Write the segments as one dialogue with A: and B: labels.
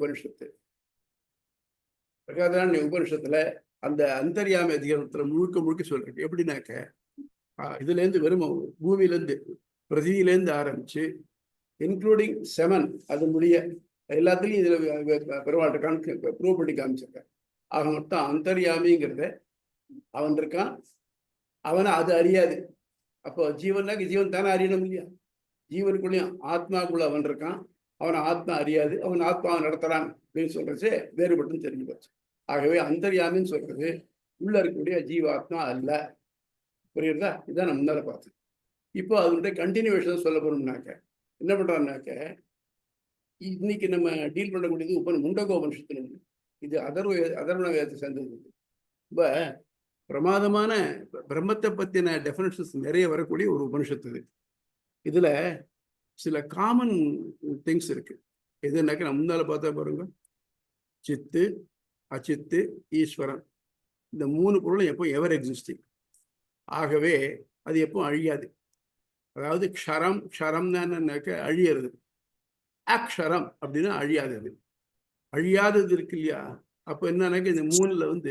A: உபனிஷத்து. பிரகதாரண்ய உபனிஷத்துல அந்த அந்தர்யாமி அதிகாரத்துல முழுக்க முழுக்க சொல்றேன். எப்படின்னாக்க இதுலேருந்து வெறும் பூமியிலேருந்து பிரதியிலேருந்து ஆரம்பிச்சு இன்க்ளூடிங் செமன் அது முடிய எல்லாத்துலேயும் இதில் பெருமாட்ட காமிச்சு ப்ரூவ் பண்ணி காமிச்சிருக்கேன். ஆக மொத்தம் அந்தர்யாமிங்கிறத அவன் இருக்கான், அவனை அது அறியாது. அப்போ ஜீவன்னாக்க ஜீவன் தானே அறியணும் இல்லையா? ஜீவனுக்குள்ளேயும் ஆத்மாக்குள்ள அவன் இருக்கான், அவனை ஆத்மா அறியாது, அவன் ஆத்மாவை நடத்துறான் அப்படின்னு சொல்றது வேறுபட்டுன்னு தெரிஞ்சு போச்சு. ஆகவே அந்தர்யாமின்னு சொல்றது உள்ள இருக்கக்கூடிய ஜீவாத்மா அல்ல. புரியுறதா? இதுதான் நம்ம முன்னால பார்த்தோம். இப்போ அதனுடைய கண்டினியூவேஷன் சொல்ல போறோம்னாக்க என்ன பண்றான்னாக்க, இன்னைக்கு நம்ம டீல் பண்ணக்கூடியது முண்டகோபனிஷத்துல இது அதர்வண வேதத்தை சேர்ந்தது. ரொம்ப பிரமாதமான பிரம்மத்தை பத்தின டெஃபினிஷன்ஸ் நிறைய வரக்கூடிய ஒரு உபனிஷத்து இது. இதுல சில காமன் திங்ஸ் இருக்கு. எதுனாக்க நம்ம முன்னால பார்த்தா பாருங்க, சித்து, அச்சித்து, ஈஸ்வரன், இந்த மூணு பொருளும் எப்போ எவர் எக்ஸிஸ்டிங். ஆகவே அது எப்போ அழியாது. அதாவது க்ஷரம்னாக்க அழியறது, அக்ஷரம் அப்படின்னா அழியாதது. அழியாதது இருக்கு இல்லையா? அப்போ என்னன்னாக்க இந்த மூணுல இந்த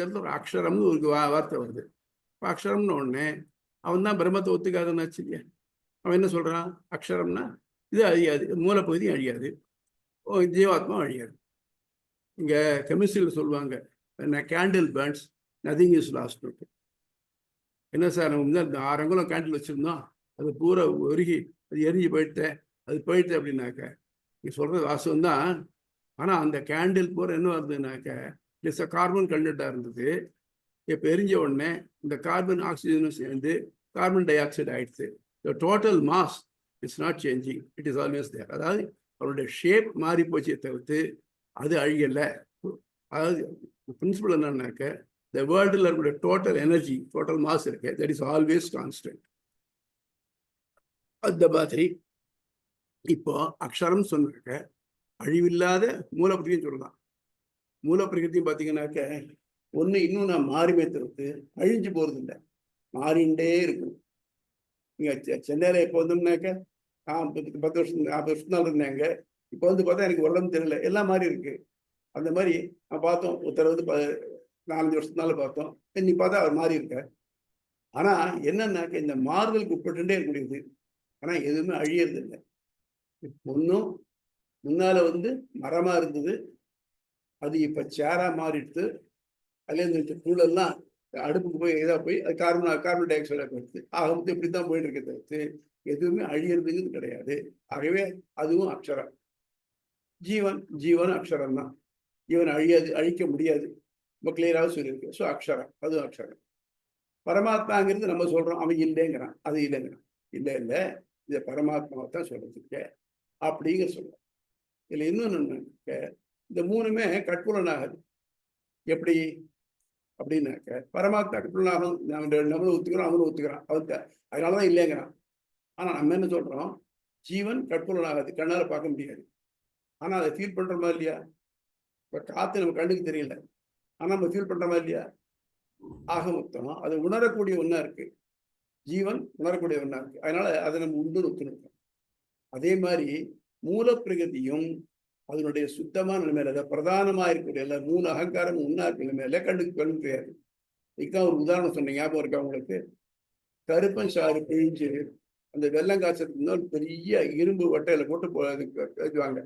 A: இடத்துல ஒரு அக்ஷரம்னு ஒரு வார்த்தை வருது. இப்போ அக்ஷரம்னு உடனே அவன் தான் பிரம்மத்தை ஒத்துக்காதன்னாச்சு இல்லையா? அவன் என்ன சொல்றான்? அக்ஷரம்னா இது அழியாது, மூலப்பகுதி அழியாது, ஜீவாத்மா அழியாது. இங்க கெமிஸ்ட்ரியில் சொல்லுவாங்க, candle burns nothing is last. என்ன சார், நம்ம இந்த 6 அங்குலம் கேண்டில் வச்சிருந்தோம், அது பூரா உருகி அது எரிஞ்சு அது போயிட்டு அப்படின்னாக்க நீ சொல்றது வாசம் தான். ஆனால் அந்த கேண்டில் பூரா என்ன வருதுனாக்க இட்ஸ் கார்பன் கண்டென்ட்டாக இருந்தது. இப்போ எரிஞ்ச உடனே இந்த கார்பன் ஆக்சிஜனும் சேர்ந்து கார்பன் டை ஆக்சைடு ஆயிடுச்சு. Total mass it's not changing, it is always there. அதாவது அவருடைய ஷேப் மாறி போச்சே தவிர்த்து அது அழியலை. அதாவது பிரின்சிபல் என்னன்னாக்க, இந்த வேர்ல்டில் இருக்கக்கூடிய டோட்டல் எனர்ஜி, டோட்டல் மாஸ் இருக்கு, தட் இஸ் ஆல்வேஸ் கான்ஸ்டன்ட். அந்த மாதிரி இப்போ அக்ஷரம் சொன்னாக்க அழிவில்லாத மூலப்பிரகிருதி சொல்லலாம். மூலப்பிரகிருதியும் பார்த்தீங்கன்னாக்க ஒன்று இன்னும் நான் மாறிமே தவிர்த்து அழிஞ்சு போறது இல்லை, மாறிண்டே இருக்கும். நீங்கள் சென்னையில் இப்போ வந்தோம்னாக்க 10 வருஷம் 40 வருஷத்துனால இருந்தாங்க. இப்போ பார்த்தா எனக்கு உடம்பு தெரியல, எல்லாம் மாறி இருக்கு. அந்த மாதிரி நான் பார்த்தோம், ஒருத்தர் 4-5 வருஷத்துனால பார்த்தோம், இன்னைக்கு பார்த்தா அவர் மாறி இருக்க. ஆனால் என்னன்னாக்க இந்த மாறுதலுக்கு உட்பட்டுட்டே இருக்கக்கூடியது, ஆனால் எதுவுமே அழியறது இல்லை. ஒன்றும் முன்னால மரமா இருந்தது, அது இப்ப சேரா மாறிடுது. அதுலேருந்து சூழல்லாம் அடுப்புக்கு போய் போய் அது கார்பன் டை ஆக்சைடாக போயிடுது. ஆக மொத்தம் இப்படித்தான் போயிட்டு இருக்க தவிர்த்து எதுவுமே அழியறதுங்கிறது கிடையாது. ஆகவே அதுவும் அக்ஷரம். ஜீவன் அக்ஷரம் தான். ஜீவன் அழியாது, அழிக்க முடியாது, ரொம்ப கிளியராக சொல்லியிருக்கு. ஸோ அக்ஷரம், அதுவும் அக்ஷரம். பரமாத்மாங்கிறது நம்ம சொல்றோம், அவன் இல்லைங்கிறான், அது இல்லைங்கிறான். இல்லை இதை பரமாத்மாவை தான் சொல்றதுக்கு அப்படிங்கிற சொல்றோம். இதில் இன்னொன்று, இந்த மூணுமே கட்புலனாகுது. எப்படி அப்படின்னாக்க, பரமாத்மா கட்புலனாகும், நம்மளும் ஒத்துக்கிறோம், அவனும் ஒத்துக்கிறான், அவன் அதனாலதான் இல்லைங்கிறான். ஆனா நம்ம என்ன சொல்றோம்? ஜீவன் கட்புலனாகாது, கண்ணால பார்க்க முடியாது, ஆனா அதை ஃபீல் பண்றோமா இல்லையா? இப்ப காத்து நம்ம கண்ணுக்கு தெரியல, ஆனா நம்ம ஃபீல் பண்றோமா இல்லையா? ஆக மொத்தம் அது உணரக்கூடிய ஒண்ணா இருக்கு, ஜீவன் உணரக்கூடிய ஒண்ணா இருக்கு. அதனால அதை நம்ம உண்டு ஒத்துணுக்கோம். அதே மாதிரி மூலப்பிரகிருதியும் அதனுடைய சுத்தமான நிலைமையில, அதை பிரதானமாக இருக்கக்கூடிய எல்லா 3 அகங்காரம் உண்ணா இருக்கிற நிலைமையில கண்ணு தெரியாது. இதுதான் ஒரு உதாரணம் சொன்னேன், ஞாபகம் இருக்கா உங்களுக்கு? கருப்பன் சாறு பிழிஞ்சு அந்த வெள்ளம் காய்ச்சதுக்கு பெரிய இரும்பு வட்டையில போட்டு வைக்குவாங்க.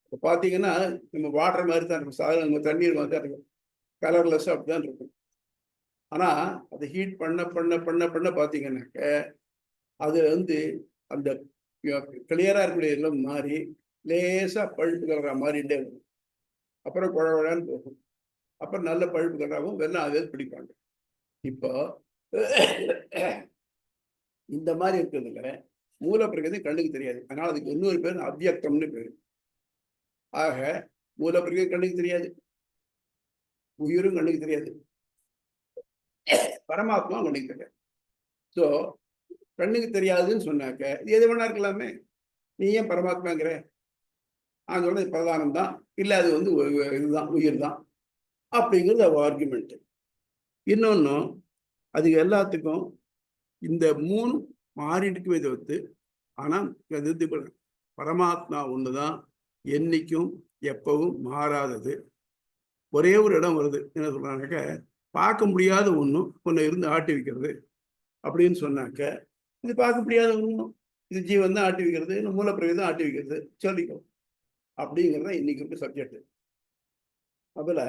A: இப்போ பார்த்தீங்கன்னா நம்ம வாட்டர் மாதிரி தான் இருக்கும், சாதாரண நம்ம தண்ணீர் மாதிரி தான் இருக்கும், கலர்லெஸ் அப்படிதான் இருக்கும். ஆனால் அதை ஹீட் பண்ண பண்ண பண்ண பண்ண பார்த்தீங்கன்னாக்க அது அந்த கிளியரா இருக்கக்கூடிய எல்லாம் மாறி லேசா பழுப்பு கலரா மாறிட்டே இருக்கும். அப்புறம் குழகுழான்னு போகும், அப்புறம் நல்ல பழுப்பு கலராகவும் வெள்ளம் அதே பிடிப்பாங்க. இப்போ இந்த மாதிரி இருக்கிறதுல மூலப்பிரகிருதி கண்ணுக்கு தெரியாது, அதனால அதுக்கு இன்னொரு பேர் அவ்வியக்தம்னு பேரு. ஆக மூலப்பிரகிருதி கண்ணுக்கு தெரியாது, உயிரும் கண்ணுக்கு தெரியாது, பரமாத்மா கண்ணுக்கு தெரியாது. ஸோ கண்ணுக்கு தெரியாதுன்னு சொன்னாக்க எது வேணா இருக்கலாமே, நீ ஏன் பரமாத்மாங்கிற? நான் சொல்றது பிரதானம் தான், இல்லை அது இதுதான் உயிர் தான் அப்படிங்கிறது அவ ஆர்குமெண்ட். இன்னொன்னும் அது எல்லாத்துக்கும் இந்த 3 மாறிட்டுக்குமே தவிர்த்து, ஆனால் பரமாத்மா ஒண்ணுதான் என்னைக்கும் எப்பவும் மாறாதது. ஒரே ஒரு இடம் வருது, என்ன சொல்றாங்க, பார்க்க முடியாத ஒன்று இருந்து ஆட்டி வைக்கிறது அப்படின்னு சொன்னாக்க, இது பார்க்க முடியாத ஒன்றும், இது ஜீவன் தான் ஆட்டி வைக்கிறது, இல்லை மூலப்பிரவி தான் ஆட்டி வைக்கிறது சொல்லிக்கோ அப்படிங்கிறத இன்னைக்கு இருக்க சப்ஜெக்ட். அதுல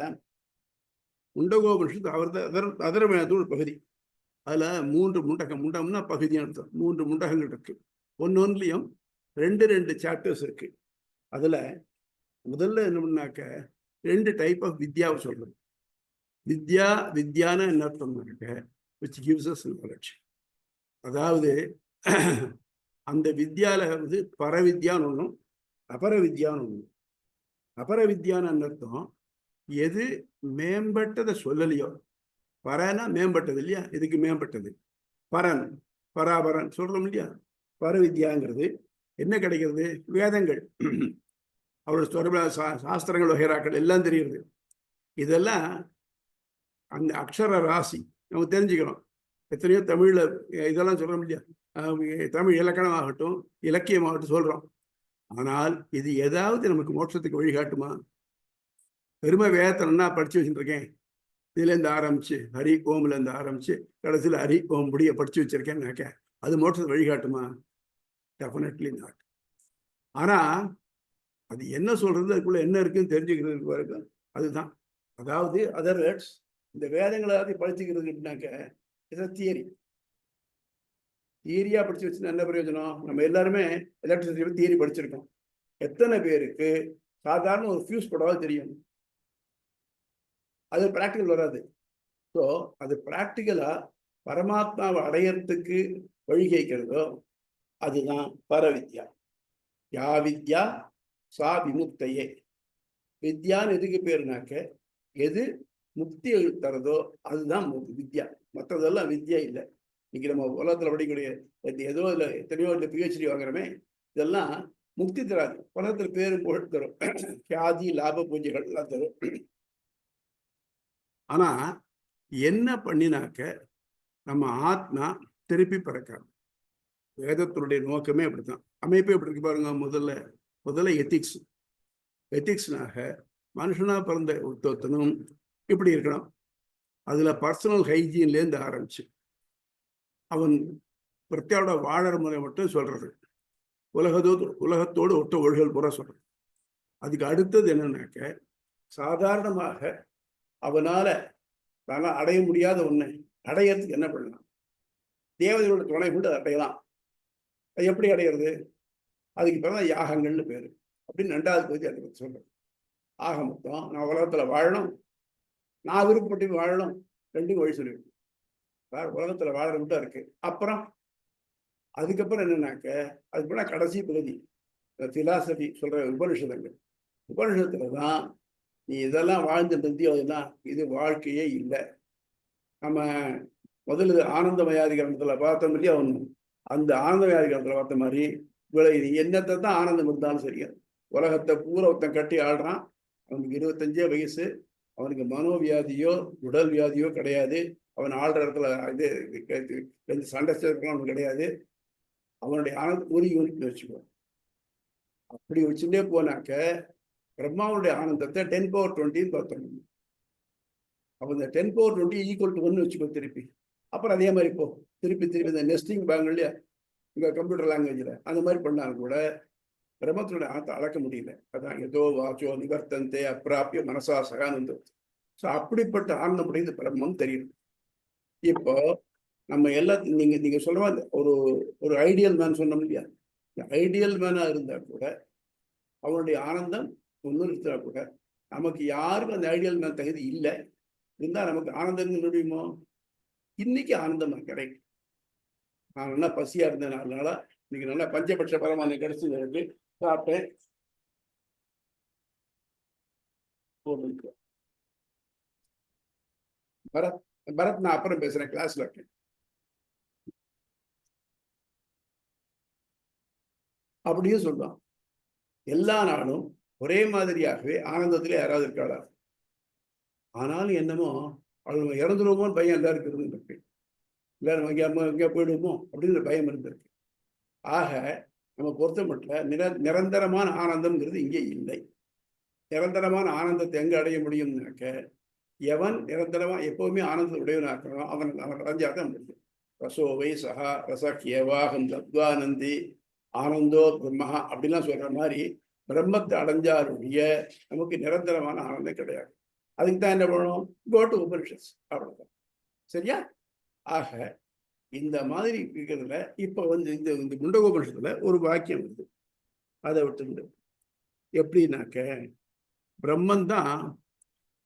A: முண்டகோபனிஷத்து அதர்வனது ஒரு பகுதி. அதுல 3 முண்டகம், முண்டம்னா பகுதின்னு அர்த்தம். 3 முண்டகங்கள் இருக்கு. ஒன்னொன்னுலயும் 2 சாப்டர்ஸ் இருக்கு. அதுல முதல்ல என்ன பண்ணாக்க 2 டைப் ஆஃப் வித்யாவை சொல்றது. வித்யான என்ன அர்த்தம்னாக்க which gives us knowledge. அதாவது அந்த வித்யால வந்து பரவித்யான்னு ஒன்றும் அபரவித்யான்னு ஒன்றும். அபரவித்யான்னு அர்த்தம் எது மேம்பட்டதை சொல்லலையோ, பரனா மேம்பட்டது இல்லையா, இதுக்கு மேம்பட்டது பரன், பராபரன் சொல்றோம் இல்லையா. பரவித்யாங்கிறது என்ன கிடைக்கிறது, வேதங்கள், அவரோட சாஸ்திரங்கள் வகைராக்கள் எல்லாம் தெரியுது. இதெல்லாம் அந்த அக்ஷர ராசி நம்ம தெரிஞ்சுக்கணும். எத்தனையோ தமிழ்ல இதெல்லாம் சொல்றோம் இல்லையா, தமிழ் இலக்கணம் ஆகட்டும் இலக்கியமாகட்டும் சொல்றோம். ஆனால் இது ஏதாவது நமக்கு மோட்சத்துக்கு வழிகாட்டுமா? பெருமை வேதத்தை படிச்சு வச்சுட்டு இருக்கேன், இதுல இருந்து ஆரம்பிச்சு ஹரி ஓம்ல இருந்து ஆரம்பிச்சு கடைசியில் ஹரி ஓம் முடிய படிச்சு வச்சிருக்கேன்னாக்க அது மோட்சத்தை வழிகாட்டுமா? Definitely not. ஆனா அது என்ன சொல்றது, அதுக்குள்ள என்ன இருக்குன்னு தெரிஞ்சுக்கிறதுக்கு வரைக்கும் அதுதான். அதாவது அதர் வேர்ட்ஸ், இந்த வேதங்களை படிச்சுக்கிறதுனாக்க இதான் தியரி. தியரியா படிச்சு வச்சுன்னா என்ன பிரயோஜனம்? நம்ம எல்லாருமே எலக்ட்ரிசிட்டி தியரி படிச்சிருக்கோம். எத்தனை பேருக்கு சாதாரண ஒரு ஃபியூஸ் போடாவது தெரியும்? அது பிராக்டிக்கல் வராது. ஸோ அது பிராக்டிக்கலா பரமாத்மாவை அடையறதுக்கு வழிகைக்கிறதோ அதுதான் பரவித்யா. யா வித்யா சா விமுக்தையே. வித்யான்னு எதுக்கு பேருனாக்க எது முக்தி தரதோ அதுதான் வித்யா. மற்றதெல்லாம் வித்யா இல்லை. இன்னைக்கு நம்ம உலகத்தில் படிக்கக்கூடிய ஏதோ இல்லை எத்தனையோ இல்லை பிஹெச்டி வாங்குறமே, இதெல்லாம் முக்தி தராது. உலகத்தில் பேரு புகழ் தரும், கியாதி லாப பூஜைகள் எல்லாம் தரும். ஆனா என்ன பண்ணினாக்க நம்ம ஆத்மா திருப்பி பிறக்காது. வேதத்தினுடைய நோக்கமே அப்படித்தான், அமைப்பே எப்படி இருக்கு பாருங்க. முதல்ல எத்திக்ஸ்னாக மனுஷனா பிறந்த ஒருத்தனும் இப்படி இருக்கணும். அதுல பர்சனல் ஹைஜீன்லேருந்து ஆரம்பிச்சு அவன் பிரத்யோட வாழற முறை மட்டும் சொல்றது, உலகத்தோடு ஒட்ட ஒழுகல் புற சொல்றது. அதுக்கு அடுத்தது என்னன்னாக்க சாதாரணமாக அவனால தானே அடைய முடியாத ஒண்ணு அடையறதுக்கு என்ன பண்ணலாம்? தேவதையோட துணை கொண்டு அடையலாம். அது எப்படி அடையிறது? அதுக்கு பிறகு யாகங்கள்னு பேரு அப்படின்னு 2வது பகுதி அதை பற்றி சொல்றது. ஆக மொத்தம் நான் உலகத்துல வாழணும், நான் விருப்பப்பட்டு வாழணும், 2 வழி சொல்லிவிடும். உலகத்துல வாழற மட்டும் இருக்கு. அப்புறம் அதுக்கப்புறம் என்னன்னாக்க அது போல கடைசி பகுதி பிலாசபி சொல்ற உபனிஷத்துல தான் நீ இதெல்லாம் வாழ்ந்துட்டு இருந்தியோ, இதெல்லாம் இது வாழ்க்கையே இல்லை. நம்ம முதல்ல ஆனந்தமயாதிகரணத்துல பார்த்தோம் இல்லையா, அந்த ஆனந்தமயாதிகரணத்துல பார்த்த மாதிரி இது என்னத்தை தான் ஆனந்தம் இருந்தாலும் சரியா, உலகத்தை பூரா ஒருத்தன் கட்டி ஆடுறான், அவனுக்கு 25 வயசு, அவனுக்கு மனோவியாதியோ உடல் வியாதியோ கிடையாது, அவன் ஆடுற இடத்துல இது சண்டை சேர்க்கலாம் அவனுக்கு கிடையாது. அவனுடைய ஆனந்தம் 1 யூனிட்னு வச்சுக்கோ. அப்படி வச்சுட்டே போனாக்க பிரம்மாவுடைய ஆனந்தத்தை 10^20 பார்த்தோம். அப்போ இந்த 10^20 ஈக்குவல் டு 1 வச்சுக்கோ திருப்பி. அப்புறம் அதே மாதிரி இப்போ திருப்பி இந்த நெஸ்டிங் பேங்க் இல்லையா இங்க கம்ப்யூட்டர் லாங்குவேஜ்ல அந்த மாதிரி பண்ணாலும் கூட பிரம்மத்தினுடைய ஆனந்தத்தை அளக்க முடியல. அதான் ஏதோ வாச்சோ நிவர்த்தந்தே அப்பிராப்பிய மனசா சகானந்தம். ஸோ அப்படிப்பட்ட ஆனந்தம் உடையது பிரம்மம் தெரியும். இப்போ நம்ம எல்லாத்தையும் நீங்க சொல்ற ஒரு ஐடியல் மேன் சொன்னோம் இல்லையா, ஐடியல் மேனா இருந்தா கூட அவனுடைய ஆனந்தம் ஒன்று இருந்தா கூட நமக்கு யாருக்கும் அந்த ஐடியல் மேன் தகுதி இல்லை. இருந்தா நமக்கு ஆனந்தம் முடியுமோ? இன்னைக்கு ஆனந்தமா கிடைக்கும். நான் நல்லா பசியா இருந்தேன் 4 நாளா, இன்னைக்கு நல்லா பஞ்சபட்ச பரமானி கிடைச்சது இருக்கு, சாப்பிட்டேன். பரத் நான் அப்புறம் பேசுறேன், கிளாஸ்ல இருக்கேன். அப்படியும் சொல்றான். எல்லா நாளும் ஒரே மாதிரியாகவே ஆனந்தத்திலே யாராவது இருக்காளா? ஆனாலும் என்னமோ அவள் இறந்துருவோமோன்னு பயம் எல்லாருக்கும் இருந்திருக்கு. எல்லாரும் எங்கேயா போயிடுவோமோ அப்படிங்கிற பயம் இருந்திருக்கு. ஆக நம்ம பொறுத்த மட்டும் நிரந்தரமான ஆனந்தம்ங்கிறது இங்கே இல்லை. நிரந்தரமான ஆனந்தத்தை எங்க அடைய முடியும்னாக்க, எவன் நிரந்தரமா எப்பவுமே ஆனந்தத்தை உடையவனாக்கணும் அவன் அடைஞ்சாதான் முடியும். ரசோவை சகா ரசக்கியவாகம் தத்வானந்தி ஆனந்தோ பிரம்மஹா அப்படின்லாம் சொல்ற மாதிரி பிரம்மத்தை அடைஞ்சாருடைய நமக்கு நிரந்தரமான ஆனந்தம் கிடையாது. அதுக்கு தான் என்ன பண்ணணும்? கோ டு உபனிஷத்ஸ், அவ்வளவுதான். சரியா? ஆக இந்த மாதிரி இருக்கிறதுல இப்ப இந்த முண்டகோபனிஷத்துல ஒரு வாக்கியம் வருது, அதை விட்டு எப்படின்னாக்க பிரம்மன் தான்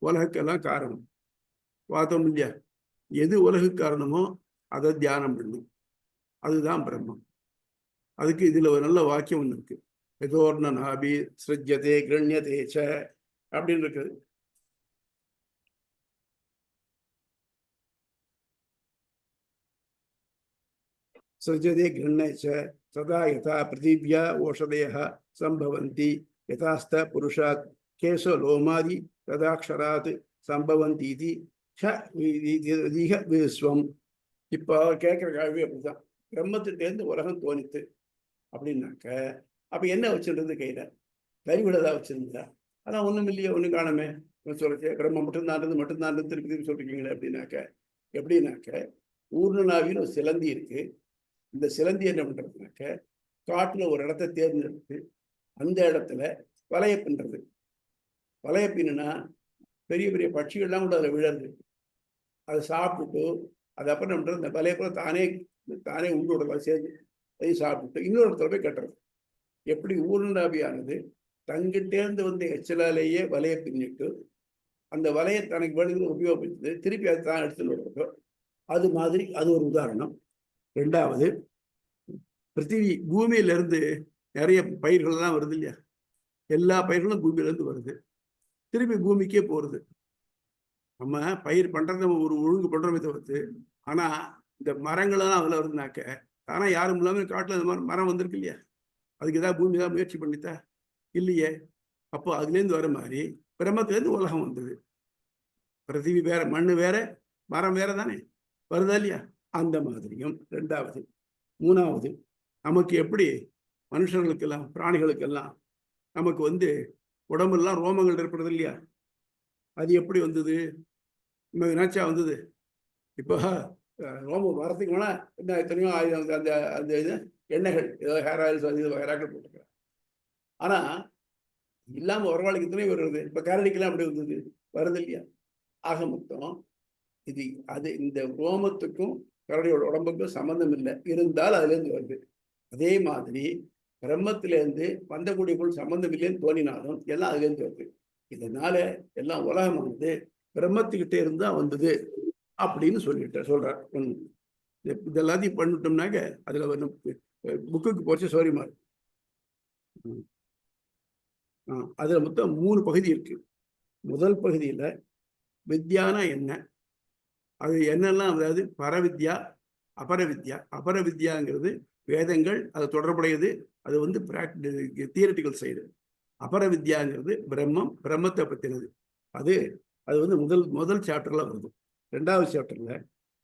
A: உலகுக்கெல்லாம் காரணம். பார்த்தோம் இல்லையா? எது உலகு காரணமோ அதை தியானம் பண்ணும், அதுதான் பிரம்மம். அதுக்கு இதுல ஒரு நல்ல வாக்கியம் ஒன்று இருக்கு, எதோர்ண நாபி சிருஜ்யதே கிரண்யதே ச அப்படின்னு இருக்குது. சிருஜ்யதே கிரண்ய ச சதா யதா பிருத்திவ்யா ஓஷதய சம்பவந்தி யதாஸ்த புருஷாத் கேசோ லோமாதி ததாக்ஷராத் சம்பவந்தி இது விஸ்வம். இப்போ கேட்குற கேள்வி அப்படிதான், பிரம்மத்திட்டேருந்து உலகம் தோணித்து அப்படின்னாக்க அப்ப என்ன வச்சுருந்தது கையில? கைவிடதா வச்சிருந்தா? அதான் ஒண்ணும் இல்லையே, ஒண்ணு காணமே சொல்றச்சு. பிரம்மம் மட்டும்தான் திருப்பி திருப்பி சொல்லிருக்கீங்களே அப்படின்னாக்க எப்படின்னாக்க, ஊர்ணநாவின்னு ஒரு சிலந்தி இருக்கு. இந்த சிலந்தி என்ன பண்றதுனாக்க காட்டுல ஒரு இடத்த தேர்ந்தெடுத்து அந்த இடத்துல வலைய பின்றது. வலைய பின்னா பெரிய பெரிய பட்சிகள்லாம் கூட அதில் விழருது. அதை சாப்பிட்டு அது அப்புறம் என்ன பண்றது, இந்த வலைய கூட தானே உங்களோட சேர்ந்து அதையும் சாப்பிட்டு இன்னொரு இடத்துல போய் கட்டுறது. எப்படி ஊர்ணாவியானது தங்கிட்டேர்ந்து எச்சலாலேயே வலையை பின்னிட்டு அந்த வலையை தனக்கு வேணுங்கிற உபயோகிச்சது திருப்பி அதை தான் எடுத்துன்னு வருவதோ, அது மாதிரி அது ஒரு உதாரணம். ரெண்டாவது, பிருத்திவி பூமியிலிருந்து நிறைய பயிர்கள்லாம் வருது இல்லையா? எல்லா பயிர்களும் பூமியிலேருந்து வருது, திருப்பி பூமிக்கே போறது. நம்ம பயிர் பண்றத ஒரு ஒழுங்கு பண்றோமே தவிர்த்து, ஆனா இந்த மரங்களெல்லாம் அதில் வருதுனாக்க, ஆனா யாரும் இல்லாமல் காட்டுல இந்த மாதிரி மரம் வந்திருக்கு இல்லையா? அதுக்கு ஏதாவது பூமி தான் முயற்சி பண்ணித்தா? இல்லையே. அப்போ அதுலேருந்து வர மாதிரி பிரம்மத்திலேருந்து உலகம் வந்தது. பிருத்திவி வேற, மண்ணு வேற, மரம் வேற தானே, வருதா இல்லையா? அந்த மாதிரியும் ரெண்டாவது. மூணாவது, நமக்கு எப்படி மனுஷர்களுக்கெல்லாம் பிராணிகளுக்கெல்லாம் நமக்கு உடம்பெல்லாம் ரோமங்கள் ஏற்படுது இல்லையா? அது எப்படி வந்தது? நம்ம நினைச்சா வந்தது? இப்போ ரோமம் வரத்துக்கு வேணா என்ன எத்தனையோ அந்த அந்த இது எண்ணெய்கள், ஏதோ ஹேர் ஆயில்ஸ் அது ஹேர் ஆக்கள் போட்டுருக்காங்க. ஆனா இல்லாம ஒரு நாளைக்கு இத்தனை வருது. இப்ப கரடிக்கெல்லாம் அப்படி வந்தது, வருது இல்லையா? ஆக மொத்தம் இது அது இந்த ரோமத்துக்கும் கரடியோட உடம்புக்கும் சம்பந்தம் இல்லை, இருந்தால் அதுல இருந்து வருது. அதே மாதிரி பிரம்மத்திலேருந்து வந்தக்கூடிய பொருள் சம்பந்தம் இல்லைன்னு தோணினாலும் எல்லாம் அதுல இருந்து வருது. இதனால எல்லாம் உலகமானது பிரம்மத்துக்கிட்டே இருந்தா வந்தது அப்படின்னு சொல்றார். இதெல்லாத்தையும் பண்ணிட்டோம்னாக்க அதுல புக்குக்கு போச்சு சௌரியமா இருக்கு. அதுல மொத்தம் 3 பகுதி இருக்கு. முதல் பகுதியில வித்யானா என்ன, அது என்னெல்லாம், அதாவது பரவித்யா அபரவித்யா. அபரவித்யாங்கிறது வேதங்கள், அது தொடர்புடையது, அது தியரிட்டிக்கல் சைடு. அபரவித்யாங்கிறது பிரம்மம், பிரம்மத்தை பற்றினது. அது அது முதல் சாப்டர்ல வருது. 2வது சாப்டர்ல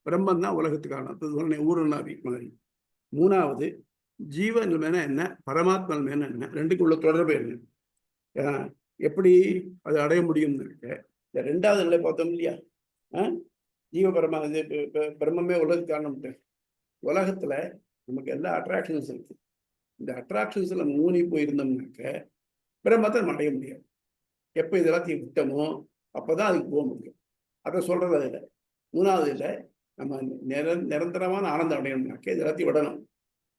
A: பிரம்மன் தான் உலகத்துக்கான ஊருணாவி மாதிரி. 3வது ஜீவன் மேன என்ன, பரமாத்மன் மேன என்ன, ரெண்டுக்கு உள்ள தொடர்பு என்ன, எப்படி அது அடைய முடியும். இந்த 2வது நிலை பார்த்தோம் இல்லையா? ஜீவபரமா பிரம்மமே உலக காரணம். உலகத்துல நமக்கு எல்லா அட்ராக்ஷன்ஸ் இருக்கு. இந்த அட்ராக்ஷன்ஸ்ல மூணி போயிருந்தோம்னாக்க பிரம்மத்தை நம்ம அடைய முடியாது. எப்போ இதெல்லாத்தையும் விட்டோமோ அப்பதான் அதுக்கு போக முடியும். அதை சொல்றது அதுல 3வது இல்லை, நம்ம நிரந்தரமான ஆனந்தம் அடையணும்னாக்க இது எல்லாத்தையும் விடணும்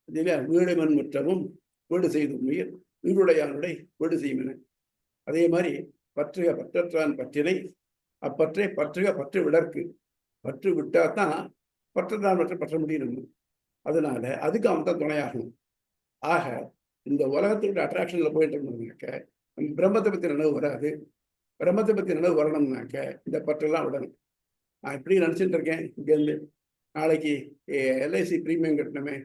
A: இல்லையா? வீடு மண் முற்றமும் வீடு செய்து உயிர் வீடுடையானுடைய வீடு செய்யும். அதே மாதிரி பற்றுக பற்றற்றான் பற்றினை அப்பற்றே பற்றுக பற்று விடற்கு. பற்று விட்டாதான் பற்றத்தான் பற்ற முடியும். அதனால அதுக்கு அவன் தான் துணையாகணும். ஆக இந்த உலகத்தோட அட்ராக்ஷன்ல போயிட்டு இருந்தோம்னாக்க நம்ம பிரம்மத்தை பத்தி நினைவு வராது. பிரம்மத்தை பத்தி நினைவு வரணும்னாக்க இந்த பற்றெல்லாம் விடணும். நான் இப்படி நினைச்சிட்டு இருக்கேன், இங்கேருந்து நாளைக்கு எல்ஐசி பிரீமியம் கட்டணுமே,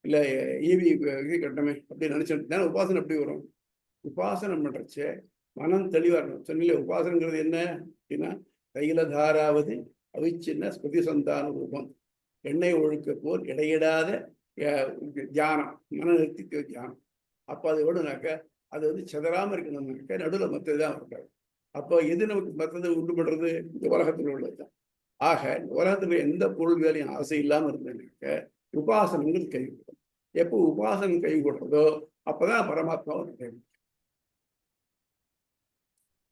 A: இல்லை ஈவி இது கட்டணுமே அப்படி நினைச்சிட்டு உபாசனை எப்படி வரும்? உபாசனம் பண்றச்சே மனம் தெளிவா இருக்கணும். சொன்னீங்களே உபாசனங்கிறது என்ன அப்படின்னா, தைலதாராவது அவிச்சின்ன ஸ்மிருதி சந்தான ரூபம். எண்ணெய் ஒழுக்க போல் இடையிடாத தியானம், மன நிறுத்தி தியானம். அப்போ அது விடுனாக்க அது வந்து சிதறாம இருக்கணும்னாக்க நடுவில் மற்றதுதான் இருக்காது. அப்போ எது நமக்கு மற்றது உண்டு பண்றது? இந்த உலகத்தில் உள்ளதுதான். ஆக உலகத்துல எந்த பொருள் வேலையும் ஆசை இல்லாம இருந்ததுனாக்க உபாசனங்கள் கைகூடும். எப்போ உபாசனம் கைகூடுறதோ அப்பதான் பரமாத்மாவை நினைவு.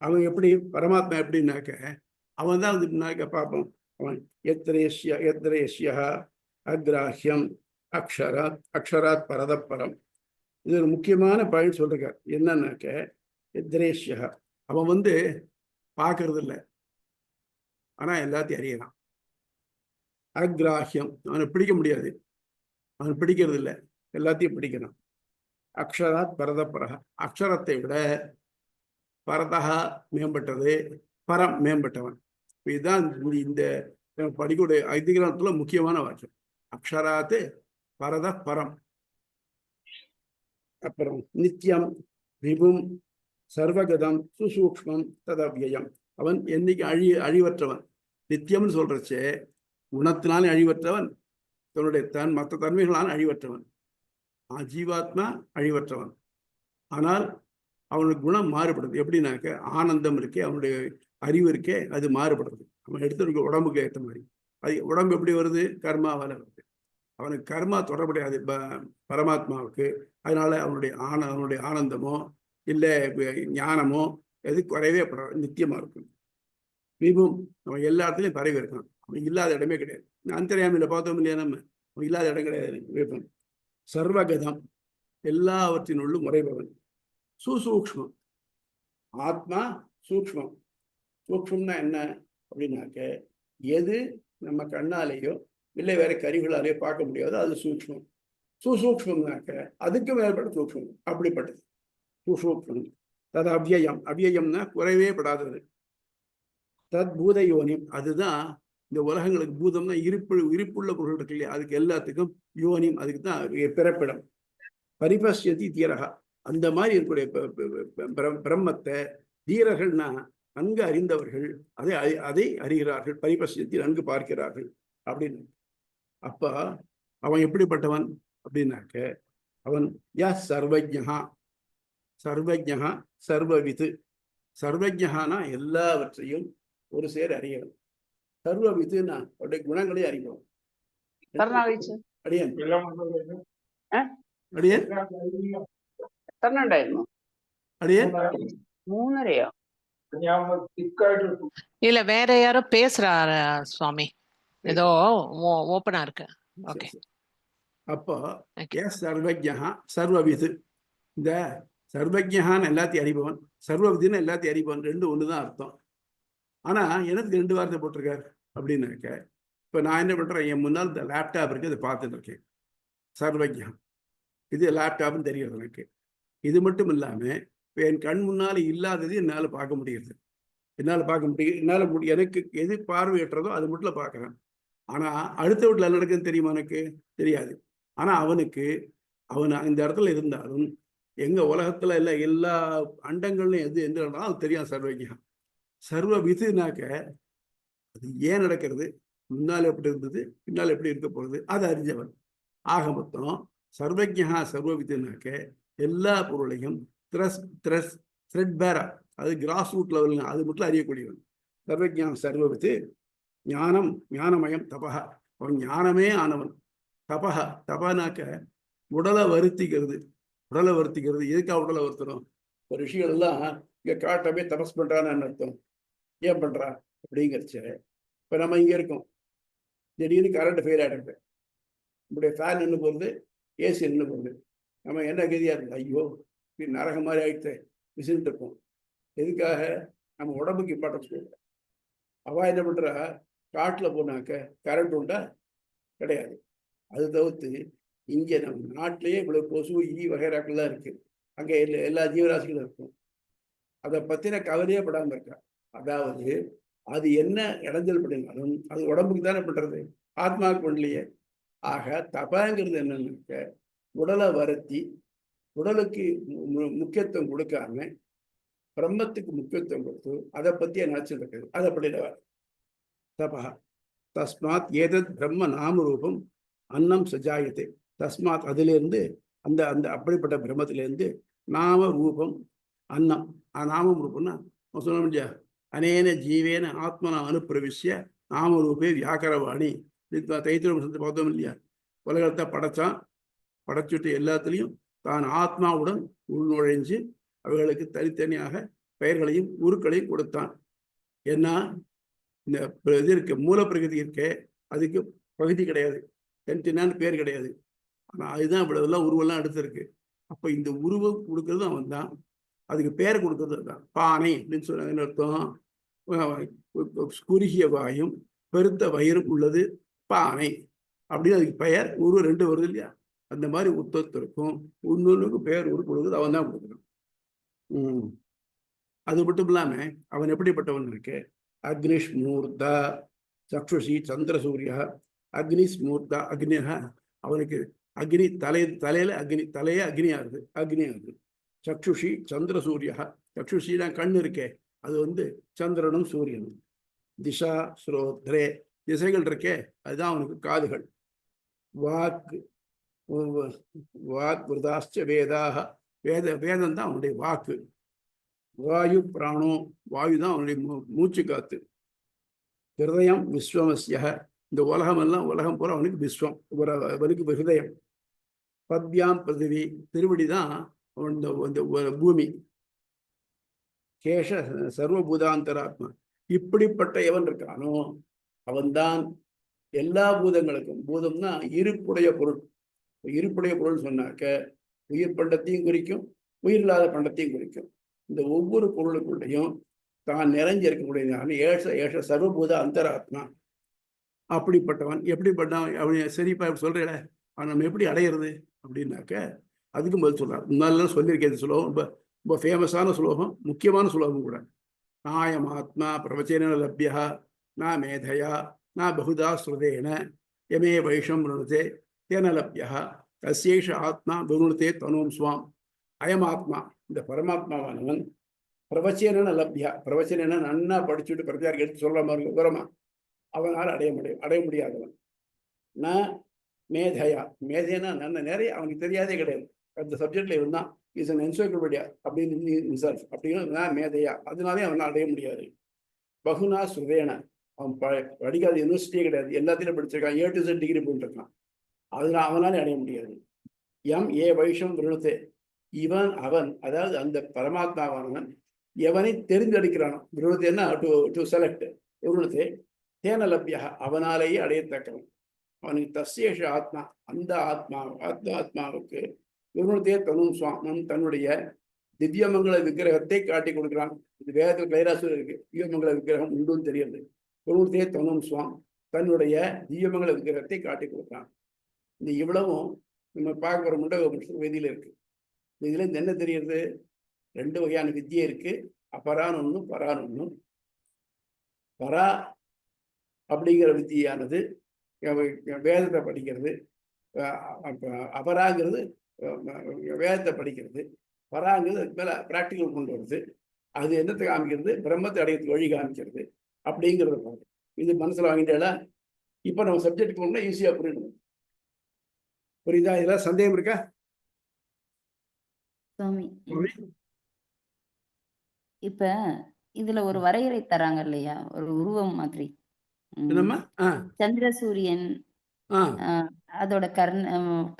A: அவன் எப்படி பரமாத்மா எப்படின்னாக்க அவன் தான் வந்து பார்ப்போம். அவன் எத்திரேஷ்ய அக்ராஹ்யம் அக்ஷராத் அக்ஷராத் பரதப்பரம். இது ஒரு முக்கியமான பாயிண்ட் சொல்றார். என்னன்னாக்க எத்திரேஷ்ய அவன் வந்து பார்க்கறது இல்லை, ஆனா எல்லாத்தையும் அறியலாம். அக்ராஹ்யம் அவனை பிடிக்க முடியாது, அவன் பிடிக்கிறது இல்லை, எல்லாத்தையும் பிடிக்கணும். அக்ஷராத் பரதப்பரக அக்ஷரத்தை விட பரதகா மேம்பட்டது, பரம் மேம்பட்டவன். இதுதான் இந்த படிக்கூடிய அதிகாரத்துல முக்கியமான வாக்கியம். அக்ஷராத்து பரத பரம். அப்புறம் நித்தியம் விபும் சர்வகதம் சுசூக்ஷ்மம் ததவ்யம். அவன் என்னைக்கு அழிவற்றவன். நித்தியம்னு சொல்றச்சே குணத்தினாலும் அழிவற்றவன், தன்னுடைய மற்ற தன்மைகளால் அழிவற்றவன். ஜீவாத்மா அழிவற்றவன். ஆனால் அவனுடைய குணம் மாறுபடுது. எப்படின்னாக்க ஆனந்தம் இருக்கே, அவனுடைய அறிவு இருக்கே, அது மாறுபடுறது. அவன் எடுத்துருக்க உடம்புக்கு ஏற்ற மாதிரி. அது உடம்பு எப்படி வருது? கர்மாவால் வருது. அவனுக்கு கர்மா தொடர்புடையாது பரமாத்மாவுக்கு. அதனால அவனுடைய ஆனந்தமோ இல்லை ஞானமோ எது குறைவே படாது, நித்தியமா இருக்கும். விபும் அவன் எல்லா இடத்துலையும் பரவி இருக்கான். அவன் இல்லாத இடமே கிடையாது. அந்தர்யாமியில பார்த்தோம் இல்லையா நம்ம, அவன் இல்லாத இடம் கிடையாது. விபம் சர்வகதம் எல்லாவற்றினுள்ளும் முறைபவன். சுசூக்ஷ்மம் ஆத்மா சூக்ஷ்மம். சூக்ஷ்மம்னா என்ன அப்படின்னாக்க எது நம்ம கண்ணாலேயோ இல்லை வேற கருவிகளாலேயோ பார்க்க முடியாதோ அது சூக்ஷ்மம். சுசூக்ஷ்மம்னாக்க அதுக்கு மேற்பட்ட சூக்ஷ்மம். அப்படிப்பட்டது சுசூக்ஷ்மம். தது அவ்யயம். அவ்யயம்னா குறைவே படாதது. தத் பூத யோனியம். அதுதான் இந்த உலகங்களுக்கு பூதம்னா இருப்புள்ள பொருள் இருக்கு இல்லையா, அதுக்கு எல்லாத்துக்கும் யோனியம், அதுக்கு தான் பிறப்பிடம். பரிபஷ்யதி தீரகா. அந்த மாதிரி இருக்கக்கூடிய பிரம்மத்தை தீரர்கள்னா நன்கு அறிந்தவர்கள் அதை அறிகிறார்கள். பரிபஷ்யத்தில் நன்கு பார்க்கிறார்கள் அப்படின்னு. அப்ப அவன் எப்படிப்பட்டவன் அப்படின்னாக்க அவன் சர்வஜா. சர்வஜா சர்வவித்து. சர்வஜானா எல்லாவற்றையும் ஒரு சேர அறியணும். சர்வவித்துனா அவருடைய குணங்களையும் அறியணும். அடியன் അടിയൻ
B: എത്ര ഉണ്ടായിരുന്നു?
A: അടിയൻ
B: 3:30.
C: இல்ல வேற யாரோ பேசுறாரு சுவாமி, ஏதோ ஓப்பனா இருக்கு. ஓகே.
A: அப்போ சர்வஜா சர்வவிது. இந்த சர்வஜான்னு எல்லாத்தையும் அறிபவன், சர்வவிதுன்னு எல்லாத்தையும் அறிபவன், ரெண்டு ஒண்ணுதான் அர்த்தம். ஆனா எனக்கு 2 வார்த்தை போட்டிருக்காரு அப்படின்னாக்க, இப்ப நான் என்ன பண்றேன், என் முன்னால் இந்த லேப்டாப் இருக்கு, அதை பார்த்துட்டு இருக்கேன். சர்வஜா இது லேப்டாப்னு தெரிகிறது எனக்கு. இது மட்டும் இல்லாம இப்போ என் கண் முன்னால இல்லாதது என்னால் பார்க்க முடியுது. எனக்கு எது பார்வையற்றதோ அது மட்டும் பார்க்குறேன். ஆனா அடுத்த வீட்டில் நடக்குதுன்னு தெரியுமா? எனக்கு தெரியாது. ஆனா அவன் இந்த இடத்துல இருந்தாலும் எங்க உலகத்துல எல்லா அண்டங்கள்லையும் எந்த இடம்னாலும் அது தெரியும். சர்வஜா சர்வ விதுனாக்க அது ஏன் நடக்கிறது, முன்னால் எப்படி இருந்தது, பின்னால் எப்படி இருக்க போகுது, அது அறிஞ்சவன். ஆக மொத்தம் சர்வஜா சர்வவித்துனாக்க எல்லா பொருளையும் த்ரெட் பேரா, அது கிராஸ் ரூட் லெவல், அது மட்டும் அறியக்கூடியவன். சர்வஜா சர்வவித்து. ஞானம் ஞானமயம் தபகா. அவன் ஞானமே ஆனவன். தபகா தபனாக்க உடலை வருத்திக்கிறது. எதுக்காக உடலை வருத்தணும்? ஒரு ரிஷிகள் எல்லாம் இங்க காட்டவே தபஸ் பண்றான்னு அர்த்தம். ஏன் பண்றா அப்படிங்கிறச்ச, இப்ப நம்ம இங்க இருக்கோம், திடீர்னு கரண்ட் ஃபெயில் ஆகிடுது, நம்முடைய ஃபேன் நின்று போகிறது, ஏசி நின்று போகுது. நம்ம என்ன கதியா இருக்கு, ஐயோ நரகம் மாதிரி ஆயிடுச்சு விசிட்டு இருப்போம். எதுக்காக? நம்ம உடம்புக்கு இம்பார்ட்டன்ஸ் கொடுக்குற. அவ என்ன பண்றா, காட்டில் போனாக்க கரண்ட் உண்டா? கிடையாது. அது தவிர்த்து இங்கே நம்ம நாட்டிலேயே இவ்வளவு கொசு வகைராக்கள்லாம் இருக்கு. அங்கே எல்லா ஜீவராசிகளும் இருக்கும். அதை பத்தின கவலையே படாமல் இருக்கா. அதாவது அது என்ன இடைஞ்சல் பண்ணினாலும் அது உடம்புக்கு தானே பண்றது, ஆத்மாவுக்கு பண்ணலையே. ஆக தபாங்கிறது என்னன்னாக்க உடலை வருத்தி உடலுக்கு முக்கியத்துவம் கொடுக்காம பிரம்மத்துக்கு முக்கியத்துவம் கொடுத்து அதை பத்தியே நினைச்சிட்டு இருக்குது. அது அப்படி தபா. தஸ்மாத் ஏதத் பிரம்ம நாம ரூபம் அன்னம் சஜாயத்தை. தஸ்மாத் அதிலிருந்து அந்த அப்படிப்பட்ட பிரம்மத்திலிருந்து நாம ரூபம் அன்னம். நாமம் ரூபம்னா சொல்ல முடியா, அனேன ஜீவேன ஆத்மனா அனுப்பிரவிஷ்ய நாமரூபே வியாக்கரவாணி. தைத்திரம் பார்த்தோம் இல்லையா? உலகத்தை படைச்சான், படைச்சுட்டு எல்லாத்துலேயும் தான் ஆத்மாவுடன் உள்நுழைஞ்சு அவைகளுக்கு தனித்தனியாக பெயர்களையும் உருக்களையும் கொடுத்தான். ஏன்னா இந்த இது இருக்க மூலப்பிரகிருதி இருக்க, அதுக்கு பகுதி கிடையாது, தனித்தனியான பேர் கிடையாது. ஆனால் அதுதான் இவ்வளவுலாம் உருவெல்லாம் எடுத்திருக்கு. அப்போ இந்த உருவம் கொடுக்கறது அவன் தான், அதுக்கு பேர் கொடுக்கறது தான். பானை அப்படின்னு சொன்ன அர்த்தம், குறுகிய வாயும் பெருத்த வயிறும் உள்ளது பானை அப்படின்னு அதுக்கு பெயர். உருவம் 2 வருது இல்லையா? அந்த மாதிரி உத்தத்திற்கும் இன்னொன்றுக்கும் பெயர் உரு கொடுக்குறது அவன் தான் கொடுக்குறான். அது மட்டும் இல்லாம அவன் எப்படிப்பட்டவன் இருக்கு? அக்னிஷ்மூர்த்தா சக்ஷுஷி சந்திரசூரியா. அக்னிஸ்மூர்த்தா அக்னியா, அவனுக்கு அக்னி தலையில அக்னி, தலையே அக்னியாகுது, அக்னியாகுது. சக்ஷுஷி சந்திரசூரியா. சக்ஷுஷினா கண்ணு இருக்கே, அது சந்திரனும் சூரியனும். திசா ஸ்ரோத்ரே, திசைகள் இருக்கே, அதுதான் அவனுக்கு காதுகள். வாக்கு வாக் விரதாச்ச வேதாக, வேதம் தான் அவனுடைய வாக்கு. வாயு பிராணோ, வாயு தான் அவனுடைய மூச்சு காத்து. ஹிருதயம் விஸ்வமஸ்ய, இந்த உலகம் பூரா அவனுக்கு விஸ்வம், அவனுக்கு ஹிருதயம். பத்யாம் பிருதிவி, திருவடி தான் பூமி. கேஷ சர்வபூதாந்தராத்மா. இப்படிப்பட்ட எவன் இருக்கானோ அவன்தான் எல்லா பூதங்களுக்கும். பூதம்னா இருப்புடைய பொருள். இருப்புடைய பொருள் சொன்னாக்க உயிர் பண்டத்தையும் குறிக்கும், உயிரில்லாத பண்டத்தையும் குறிக்கும். இந்த ஒவ்வொரு பொருளுக்குள்ளையும் தான் நிறைஞ்சிருக்கக்கூடிய ஏஷ சர்வபூத அந்தராத்மா. அப்படிப்பட்டவன் எப்படிப்பட்டவன்? அவனை சரிப்பா சொல்றேன், அவன் நம்ம எப்படி அடையிறது அப்படின்னாக்க அதுக்கும் பதில் சொல்றார். முன்னாலாம் சொல்லியிருக்கேன். சுலோகம் ரொம்ப ஃபேமஸான சுலோகம், முக்கியமான சுலோகம் கூட. நாயம் ஆத்மா பிரவச்சன லப்யா நா மேதையா நா பகுதா ஸ்ருதேன யமே வைஷம் ருணதே தேன லப்யா கஸ்யேஷ ஆத்மா விருணதே தனும் ஸ்வாம். அயம் ஆத்மா, இந்த பரமாத்மாவானவன் பிரவச்சன லப்யா, பிரவச்சன நன்னா படிச்சுட்டு பிரச்சாரம் எடுத்து சொல்ற மாதிரி விவரமா அவனால் அடைய முடியாதவன். நான் மேதையா, மேதைனா நல்ல நிறைய அவனுக்கு தெரியாதே கிடையாது. அந்த சப்ஜெக்ட்ல இவன் தான் இஸ் அன் என்சைக்ளோபீடியா அப்படின்னு அப்படின்னு நான் மேதையா, அதனாலே அவனால் அடைய முடியாது. பகுனா சுதேன, அவன் படிக்காத யூனிவர்சிட்டியே கிடையாது, எல்லாத்திலும் படிச்சிருக்கான், A to Z டிகிரி போட்டுருக்கான், அதனால அவனாலே அடைய முடியாது. எம் ஏ வைஷம் விருணத்தே, அவன் அதாவது அந்த பரமாத்மாவானவன் எவனை தெரிந்தெடுக்கிறானோ, விருணத்தேன்னா டு செலக்ட், விருணத்தே தேன லப்யா, அவனாலேயே அடையத்தக்கவன். அவனுக்கு தஸ்யேஷ ஆத்மா, அந்த ஆத்மாவுக்கு விருணத்தே தனும் சுவாமம், தன்னுடைய திவ்யமங்கல விக்கிரகத்தை காட்டி கொடுக்கிறான். இது வேதத்தில் கைலாசம் இருக்கு, திவ்யமங்கல விக்கிரகம் உண்டும் தெரியுது. விருணத்தே தனும் சுவாம், தன்னுடைய திவ்யமங்கல விக்கிரகத்தை காட்டி கொடுக்கிறான். இந்த இவ்வளவும் நம்ம பார்க்க ஒரு முண்டக விதியில இருக்கு. இதுல என்ன தெரியுது? 2 வகையான வித்தியை இருக்கு, அபரான் ஒன்றும் பரான் ஒன்றும். பரா அப்படிங்கிற வித்தியானது வேதத்தை படிக்கிறது, அபராங்கிறது வேதத்தை படிக்கிறது, பராங்கிறது அதுக்கு மேல பிராக்டிக்கல் கொண்டு வருது. அது என்னத்தை காமிக்கிறது? பிரம்மத்தை அடையிறதுக்கு வழி காமிக்கிறது அப்படிங்கிறது. இது மனசுல வாங்கிட்டால இப்ப நம்ம சப்ஜெக்ட் போனோம்னா ஈஸியா புரியணும். புரியுதா? இதெல்லாம் சந்தேகம் இருக்கா
D: சுவாமி? இப்ப இதுல ஒரு வரையறை தராங்க இல்லையா, ஒரு உருவம் மாதிரி. சந்திர சூரியன், அதோட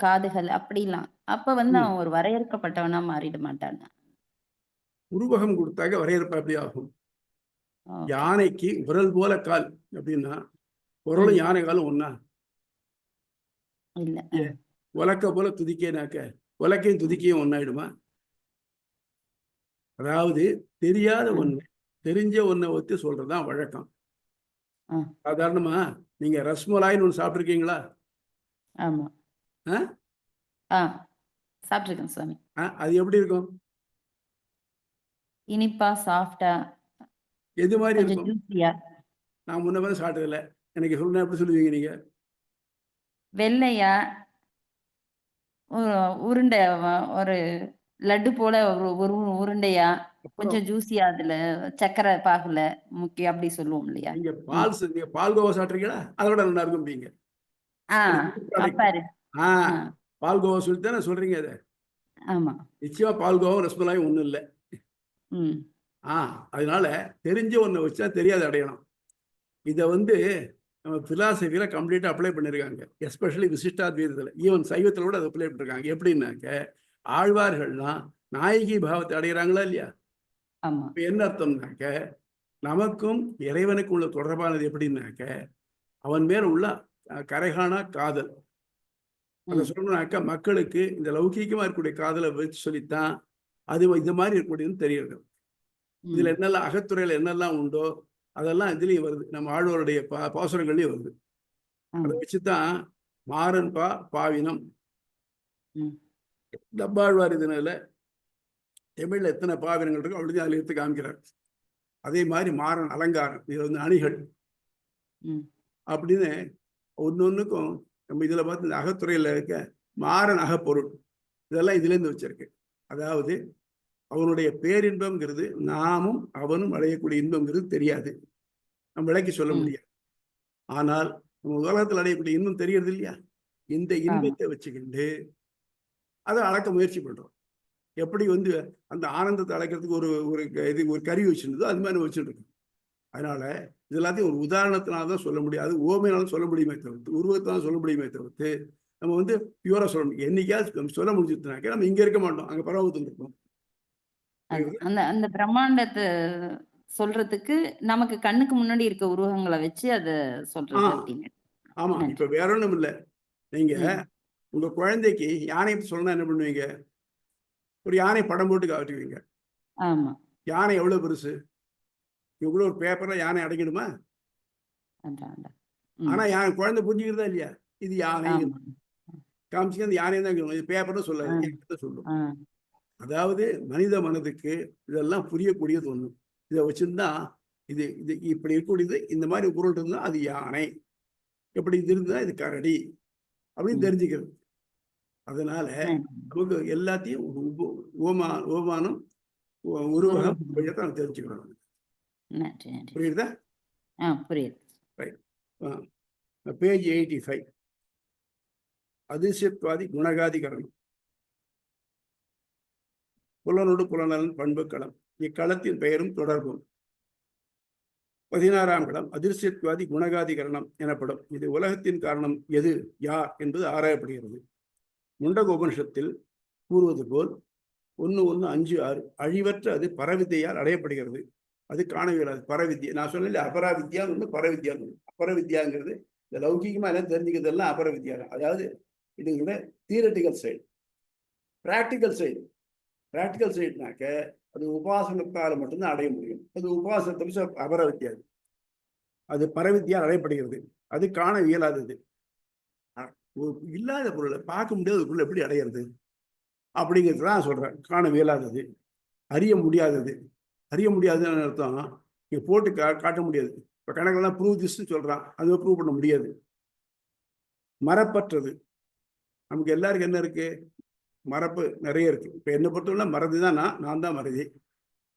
D: காதுகள் அப்படிலாம். அப்ப அவன் ஒரு வரையறுக்கப்பட்டவனா மாறிட மாட்டான்?
A: உருவகம் கொடுத்தாக வரையறுப்பு அப்படி ஆகும். யானைக்கு விரல் போல கால் அப்படின்னா குரலும் யானை காலம் ஒன்னா
D: இல்ல.
A: உலக்க போல துதிக்கேனாக்க உலக்கையும் துதிக்கையும் ஒன்னாயிடுமா? அதாவது தெரியாத ஒண்ணு தெரிஞ்ச ஒன்றை ஒத்து சொல்றதுதான் வழக்கம். சாதாரணமா நீங்க ரஸ்மலாயின்னு ஒண்ணு சாப்பிட்டுருக்கீங்களா?
D: ஆமா, சாப்பிட்டுருக்கேன் சுவாமி.
A: அது எப்படி இருக்கும்?
D: இனிப்பா, சாஃப்டா,
A: எது மாதிரி இருக்கும்?
D: ஜூசியா.
A: நான் முன்ன மாதிரி சாப்பிட்டதில்ல, எனக்கு சொல்லுங்க, எப்படி சொல்லுவீங்க நீங்க?
D: வெள்ளையா, உருண்டை, ஒரு லட்டு போல ஒரு உருண்டையா, கொஞ்சம் ஜூசியா, அதுல சக்கரை பாகுல முக்கி அப்படி சொல்லுவோம் இல்லையா?
A: நீங்க பால்கோவா சாப்பிட்றீங்களா? அதோட நல்லா இருக்கும் நீங்க.
D: பாரு.
A: பால்கோவா சொல்லித்தானே சொல்றீங்க. அதை
D: ஆமா.
A: நிச்சயமா பால்கோவாவும் ரசமலாயும் ஒண்ணும் இல்லை.
D: ம்.
A: அதனால தெரிஞ்ச ஒண்ணை வச்சா தெரியாத அடையணும். இதை வந்து நம்ம பிலாசபியில கம்ப்ளீட்டா அப்ளை பண்ணியிருக்காங்க. எஸ்பெஷலி விசிஷ்டாத்வைதத்தில், ஈவன் சைவத்தில் கூட அதை அப்ளை பண்ணிருக்காங்க. எப்படின்னாக்க ஆழ்வார்கள்லாம் நாயகி பாவத்தை அடைகிறாங்களா இல்லையா?
D: ஆமா.
A: இப்ப என்ன அர்த்தம்னாக்க நமக்கும் இறைவனுக்கு உள்ள தொடர்பானது எப்படின்னாக்க அவன் மேல உள்ள கரைகாணா காதல். அதை சொல்லணும்னாக்க மக்களுக்கு இந்த லௌகீகமா இருக்கக்கூடிய காதலை வச்சு சொல்லித்தான் அது இந்த மாதிரி இருக்கக்கூடியதுன்னு தெரியுது. இதுல என்னெல்லாம் அகத்துறையில என்னெல்லாம் உண்டோ அதெல்லாம் இதுலயும் வருது. நம்ம ஆழ்வாருடைய பாசுரங்கள்லயும் வருது. அதை வச்சுதான் மாறன் பாவினம் டப்பாழ்வார் இதனால தமிழ்ல எத்தனை பாவினங்கள் இருக்கோ அவ்வளவு அதுல எடுத்து காமிக்கிறார். அதே மாதிரி மாறன் அலங்காரம், இது வந்து அணிகள் அப்படின்னு ஒன்னொன்னுக்கும் நம்ம இதுல பார்த்து இந்த அகத்துறையில இருக்க மாறன் அகப்பொருள் இதெல்லாம் இதுல இருந்து வச்சிருக்கு. அதாவது அவனுடைய பேரின்பம்ங்கிறது நாமும் அவனும் அடையக்கூடிய இன்பம்ங்கிறது தெரியாது, நம்ம விளக்கி சொல்ல முடியாது. ஆனால் நம்ம உலகத்தில் அடையக்கூடிய இன்பம் தெரியறது இல்லையா? இந்த இன்பத்தை வச்சுக்கிண்டு அதை அளக்க முயற்சி பண்றோம். எப்படி வந்து அந்த ஆனந்தத்தை அழைக்கிறதுக்கு ஒரு கருவி வச்சுருந்ததோ அது மாதிரி வச்சுட்டு இருக்கோம். அதனால இது எல்லாத்தையும் ஒரு உதாரணத்தினால்தான் சொல்ல முடியாது, ஓமையினாலும் சொல்ல முடியுமே தவிர்த்து, உருவத்தினாலும் சொல்ல முடியுமே தவிர்த்து நம்ம வந்து பியூரா சொல்ல முடியும். என்னைக்காவது சொல்ல முடிஞ்சதுனாக்க நம்ம இங்க இருக்க மாட்டோம், அங்க பரவத்து இருக்கோம்.
D: அந்த அந்த பிரம்மாண்டத்தை சொல்றதுக்கு நமக்கு கண்ணுக்கு முன்னாடி இருக்க உருவங்களை வச்சு அதை சொல்றது அப்படின்னு.
A: ஆமா, இப்ப வேற ஒண்ணும் இல்ல. நீங்க உங்க குழந்தைக்கு யானை சொல்லணும் என்ன பண்ணுவீங்க? ஒரு யானை படம் போட்டு காட்டுவீங்க.
D: ஆமா.
A: யானை எவ்வளவு பெருசு? இவ்வளவு ஒரு பேப்பர்ல யானை அடங்கிடுமா? ஆனா யானை குழந்தை புரிஞ்சுக்கிறதா இல்லையா? இது யானை காமிச்சு அந்த யானை தான் இது பேப்பர்னு சொல்லாது சொல்லும். அதாவது மனித மனதுக்கு இதெல்லாம் புரியக்கூடியது ஒண்ணு. இதை வச்சிருந்தா இது இது இப்படி இருக்கக்கூடியது, இந்த மாதிரி பொருள் இருந்தா அது யானை, எப்படி இது இருந்தா இது கரடி அப்படின்னு தெரிஞ்சுக்கிறது. அதனால நமக்கு எல்லாத்தையும் ஓமானம் உருவகம் தான் தெரிஞ்சுக்கணும். புரியுதா?
D: புரியுது.
A: பேஜ் 85 அதிசயத்வாதி குணகாதிகரணம். புலனோடு புலனலன் பண்பு களம், இக்களத்தின் பெயரும் தொடர்பும். 16ஆம் களம் அதிர்ஷ்யத்வாதி குணகாதிகரணம் எனப்படும். இது உலகத்தின் காரணம் எது, யார் என்பது ஆராயப்படுகிறது. முண்டக உபனிஷத்தில் கூறுவது போல் 1:1:5-6 அழிவற்ற அது பரவித்தையால் அடையப்படுகிறது. அது காண இயலாது. பரவித்யா நான் சொன்னேன், அபராவித்யா ஒன்று பரவித்யா ஒன்று. அபரவித்யாங்கிறது இந்த லௌகிகமா எல்லாம் தெரிஞ்சுக்கிறதெல்லாம் அபரவித்யா. அதாவது இது தியரட்டிக்கல் சைடு. பிராக்டிக்கல் சைடுனாக்க அது உபாசனத்தால் மட்டும்தான் அடைய முடியும். அது உபாசனத்தை அபரவித்யா, அது பரவித்யால் அடையப்படுகிறது. அது காண இயலாதது. இல்லாத பொருளை பார்க்க முடியாத பொருள் எப்படி அடையிறது அப்படிங்கிறது தான் சொல்றேன். காண இயலாதது, அறிய முடியாதது. அறிய முடியாதுன்னு அர்த்தம் இங்க போட்டு காட்ட முடியாது. இப்ப கணக்கெல்லாம் ப்ரூவ் திஸ்ன்னு சொல்றான், அது ப்ரூவ் பண்ண முடியாது. மறப்பற்றது, நமக்கு எல்லாருக்கும் என்ன இருக்கு? மறப்பு நிறைய இருக்கு. இப்ப என்னை பொறுத்தவரை மறதி தான், நான் தான் மறதி.